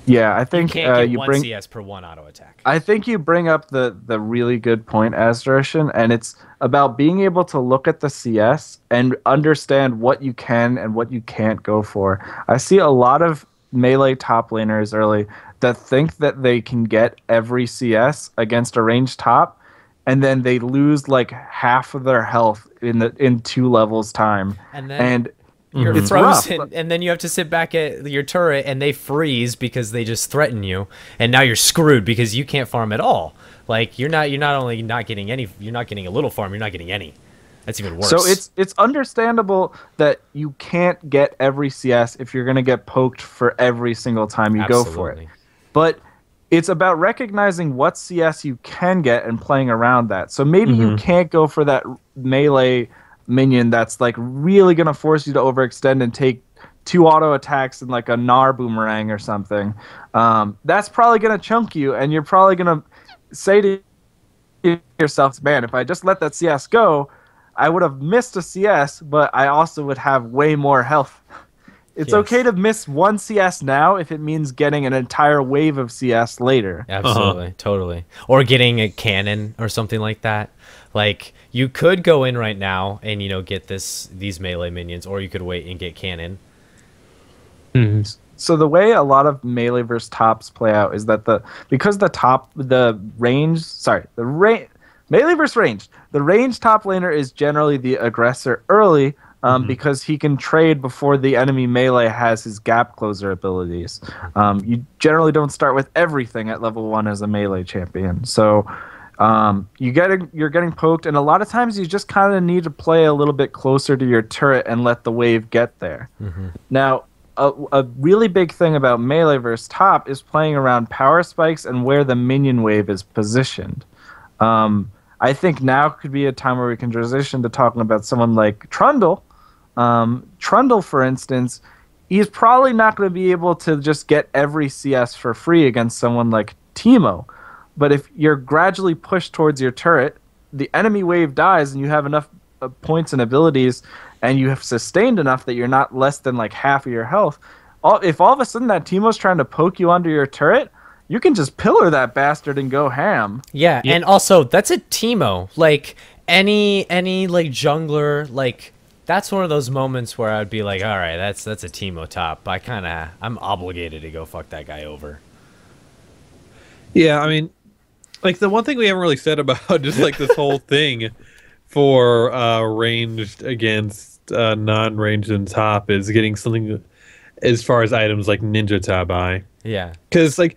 Speaker 2: Yeah, I think
Speaker 5: you can't get
Speaker 2: you
Speaker 5: one
Speaker 2: bring.
Speaker 5: CS per one auto attack.
Speaker 2: I think you bring up the really good point, Asderishan, and it's about being able to look at the CS and understand what you can and what you can't go for. I see a lot of melee top laners early that think that they can get every CS against a ranged top, and then they lose like half of their health in 2 levels time.
Speaker 5: And then you're
Speaker 2: it's
Speaker 5: frozen,
Speaker 2: rough.
Speaker 5: and then you have to sit back at your turret, and they freeze because they just threaten you, and now you're screwed because you can't farm at all. Like, you're not only not getting any, you're not getting a little farm, you're not getting any. That's even worse.
Speaker 2: So it's understandable that you can't get every CS if you're going to get poked for every single time you go for it. But it's about recognizing what CS you can get and playing around that. So maybe you can't go for that melee minion that's like really going to force you to overextend and take 2 auto attacks and like a Gnar boomerang or something. That's probably going to chunk you, and you're probably going to say to yourself, man, if I just let that CS go, I would have missed a CS, but I also would have way more health. It's okay to miss 1 CS now if it means getting an entire wave of CS later.
Speaker 5: Absolutely, totally. Or getting a cannon or something like that. Like, you could go in right now and, you know, get these melee minions, or you could wait and get cannon.
Speaker 2: So the way a lot of melee versus tops play out is that melee versus ranged. The ranged top laner is generally the aggressor early, because he can trade before the enemy melee has his gap closer abilities. You generally don't start with everything at level 1 as a melee champion. So you're getting poked, and a lot of times you just kind of need to play a little bit closer to your turret and let the wave get there. Now, a really big thing about melee versus top is playing around power spikes and where the minion wave is positioned. I think now could be a time where we can transition to talking about someone like Trundle. Trundle, for instance, he's probably not going to be able to just get every CS for free against someone like Teemo. But if you're gradually pushed towards your turret, the enemy wave dies, and you have enough points and abilities, and you have sustained enough that you're not less than like half of your health. If all of a sudden that Teemo's trying to poke you under your turret, you can just pillar that bastard and go ham.
Speaker 5: Yeah, and also, that's a Teemo. Like, any like jungler, like, that's one of those moments where I'd be like, all right, that's a Teemo top. I'm obligated to go fuck that guy over.
Speaker 3: Yeah, I mean, like, the one thing we haven't really said about just like this whole thing for ranged against non-ranged and top is getting something as far as items like Ninja Tabi.
Speaker 5: Yeah.
Speaker 3: Because, like,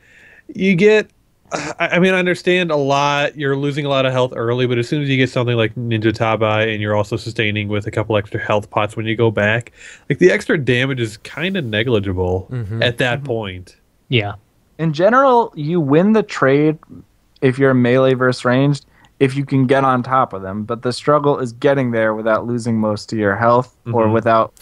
Speaker 3: you get I mean, I understand a lot. You're losing a lot of health early, but as soon as you get something like Ninja Tabai and you're also sustaining with a couple extra health pots when you go back, like the extra damage is kind of negligible at that point.
Speaker 4: Yeah.
Speaker 2: In general, you win the trade if you're melee versus ranged if you can get on top of them, but the struggle is getting there without losing most of your health or without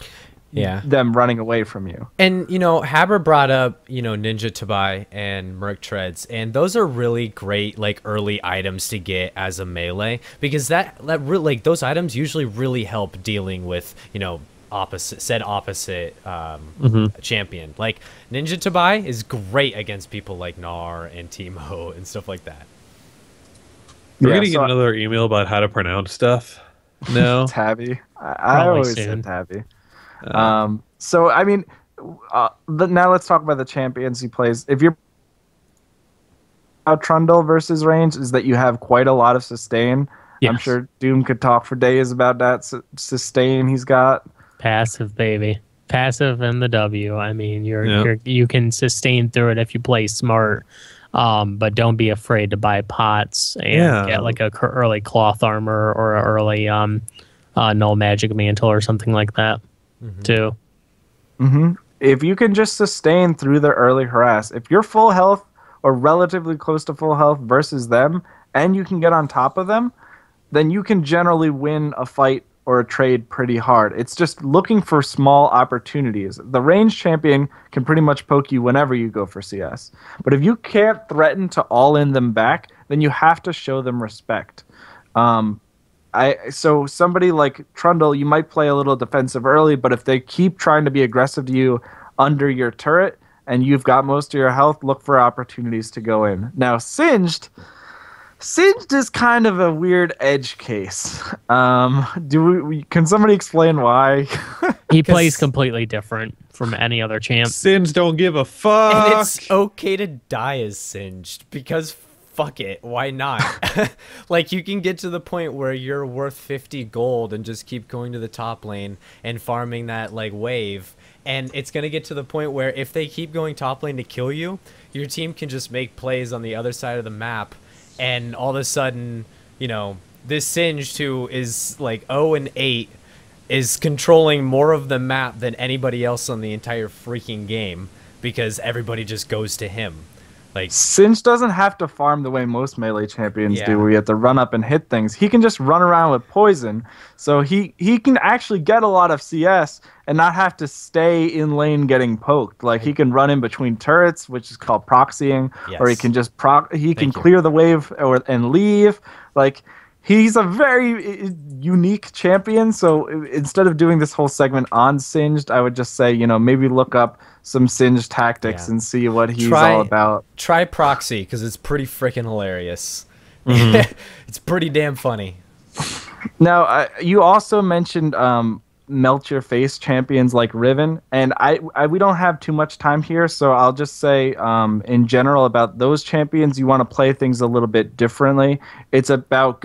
Speaker 2: them running away from you.
Speaker 5: And, Haber brought up, Ninja Tabai and Merc Treads, and those are really great, like, early items to get as a melee, because those items usually really help dealing with, opposite champion. Like, Ninja Tabai is great against people like Gnar and Teemo and stuff like that.
Speaker 3: We're going to get another email about how to pronounce stuff. No.
Speaker 2: Tabby. I always said Tabby. So, I mean, now let's talk about the champions he plays. If you're Trundle versus range, is that you have quite a lot of sustain. Yes. I'm sure Doom could talk for days about that sustain he's got.
Speaker 4: Passive, baby. Passive and the W. I mean, you can sustain through it if you play smart. But don't be afraid to buy pots and get like a early cloth armor or an early null magic mantle or something like that too.
Speaker 2: If you can just sustain through the early harass, if you're full health or relatively close to full health versus them, and you can get on top of them, then you can generally win a fight or a trade pretty hard. It's just looking for small opportunities. The ranged champion can pretty much poke you whenever you go for CS. But if you can't threaten to all-in them back, then you have to show them respect. So somebody like Trundle, you might play a little defensive early, but if they keep trying to be aggressive to you under your turret and you've got most of your health, look for opportunities to go in. Now, Singed is kind of a weird edge case. Can somebody explain why?
Speaker 4: He plays completely different from any other champ.
Speaker 3: Singed don't give a fuck.
Speaker 5: And it's okay to die as Singed because fuck it, why not? Like, you can get to the point where you're worth 50 gold and just keep going to the top lane and farming that like wave. And it's going to get to the point where if they keep going top lane to kill you, your team can just make plays on the other side of the map. And all of a sudden, this Singed who is like 0-8 is controlling more of the map than anybody else on the entire freaking game because everybody just goes to him. Like,
Speaker 2: Singed doesn't have to farm the way most melee champions do, where you have to run up and hit things. He can just run around with poison, so he can actually get a lot of CS and not have to stay in lane getting poked. Like, he can run in between turrets, which is called proxying, or he can just clear the wave and leave. Like, he's a very unique champion, so instead of doing this whole segment on Singed, I would just say, maybe look up some Singed tactics and see what he's all about.
Speaker 5: Try proxy, because it's pretty freaking hilarious. It's pretty damn funny.
Speaker 2: Now, you also mentioned melt your face champions like Riven, and we don't have too much time here, so I'll just say in general about those champions, you want to play things a little bit differently. It's about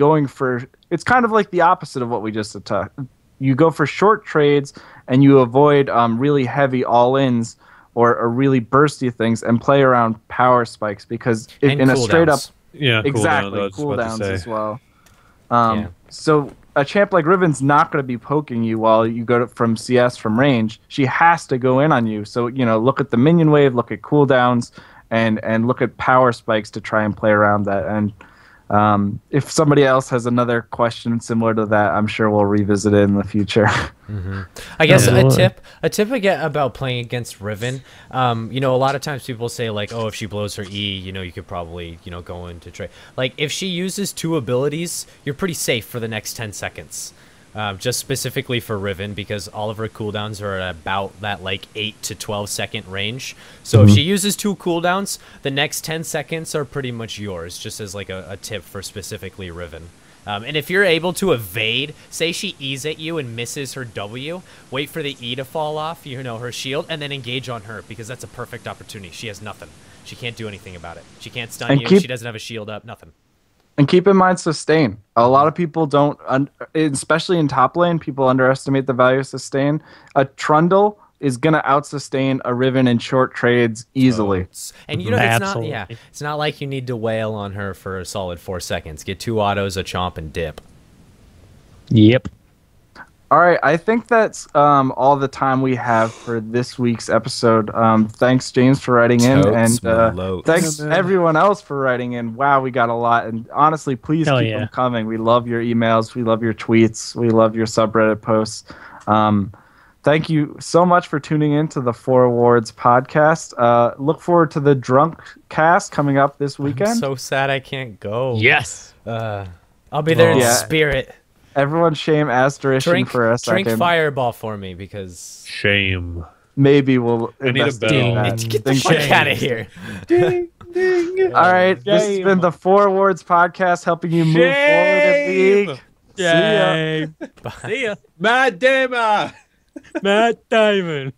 Speaker 2: it's kind of like the opposite of what we just talked. You go for short trades and you avoid really heavy all-ins or really bursty things and play around power spikes, because in a straight up cooldowns as well. So a champ like Riven's not going to be poking you while you go from CS from range. She has to go in on you. So, look at the minion wave, look at cooldowns, and look at power spikes to try and play around that. And if somebody else has another question similar to that, I'm sure we'll revisit it in the future.
Speaker 5: I guess a tip I get about playing against Riven, a lot of times people say like, oh, if she blows her E, you could probably, go into trade. Like, if she uses 2 abilities, you're pretty safe for the next 10 seconds. Just specifically for Riven, because all of her cooldowns are at about that like 8 to 12 second range. So if she uses 2 cooldowns, the next 10 seconds are pretty much yours, just as like a tip for specifically Riven. And if you're able to evade, say she E's at you and misses her W, wait for the E to fall off, her shield, and then engage on her, because that's a perfect opportunity. She has nothing. She can't do anything about it. She can't stun you. She doesn't have a shield up. Nothing.
Speaker 2: And keep in mind sustain. A lot of people don't, especially in top lane, people underestimate the value of sustain. A Trundle is going to outsustain a Riven in short trades easily.
Speaker 5: And you know, it's
Speaker 4: Absolutely.
Speaker 5: not. Yeah, it's not like you need to wail on her for a solid 4 seconds. Get 2 autos, a chomp, and dip.
Speaker 4: Yep.
Speaker 2: All right, I think that's all the time we have for this week's episode. Thanks, James, for writing in,
Speaker 5: Totes,
Speaker 2: and
Speaker 5: malotes.
Speaker 2: thanks everyone else for writing in. Wow, we got a lot, and honestly, please
Speaker 4: Hell
Speaker 2: keep
Speaker 4: yeah.
Speaker 2: them coming. We love your emails, we love your tweets, we love your subreddit posts. Thank you so much for tuning in to the Four Awards podcast. Look forward to the Drunk Cast coming up this weekend.
Speaker 5: I'm so sad I can't go.
Speaker 4: Yes.
Speaker 5: I'll be there in
Speaker 2: Yeah.
Speaker 5: spirit.
Speaker 2: Everyone shame Asterition for a second.
Speaker 5: Drink Fireball for me because
Speaker 3: Shame.
Speaker 2: Maybe we'll
Speaker 3: I need a
Speaker 2: investigate
Speaker 3: bell.
Speaker 2: that.
Speaker 5: get the
Speaker 2: Think
Speaker 5: fuck
Speaker 2: shame.
Speaker 5: out of here.
Speaker 2: All right, this has been the Four Awards podcast, helping you move forward in the league. See ya.
Speaker 4: See ya.
Speaker 3: Matt Damon.
Speaker 4: Matt Diamond.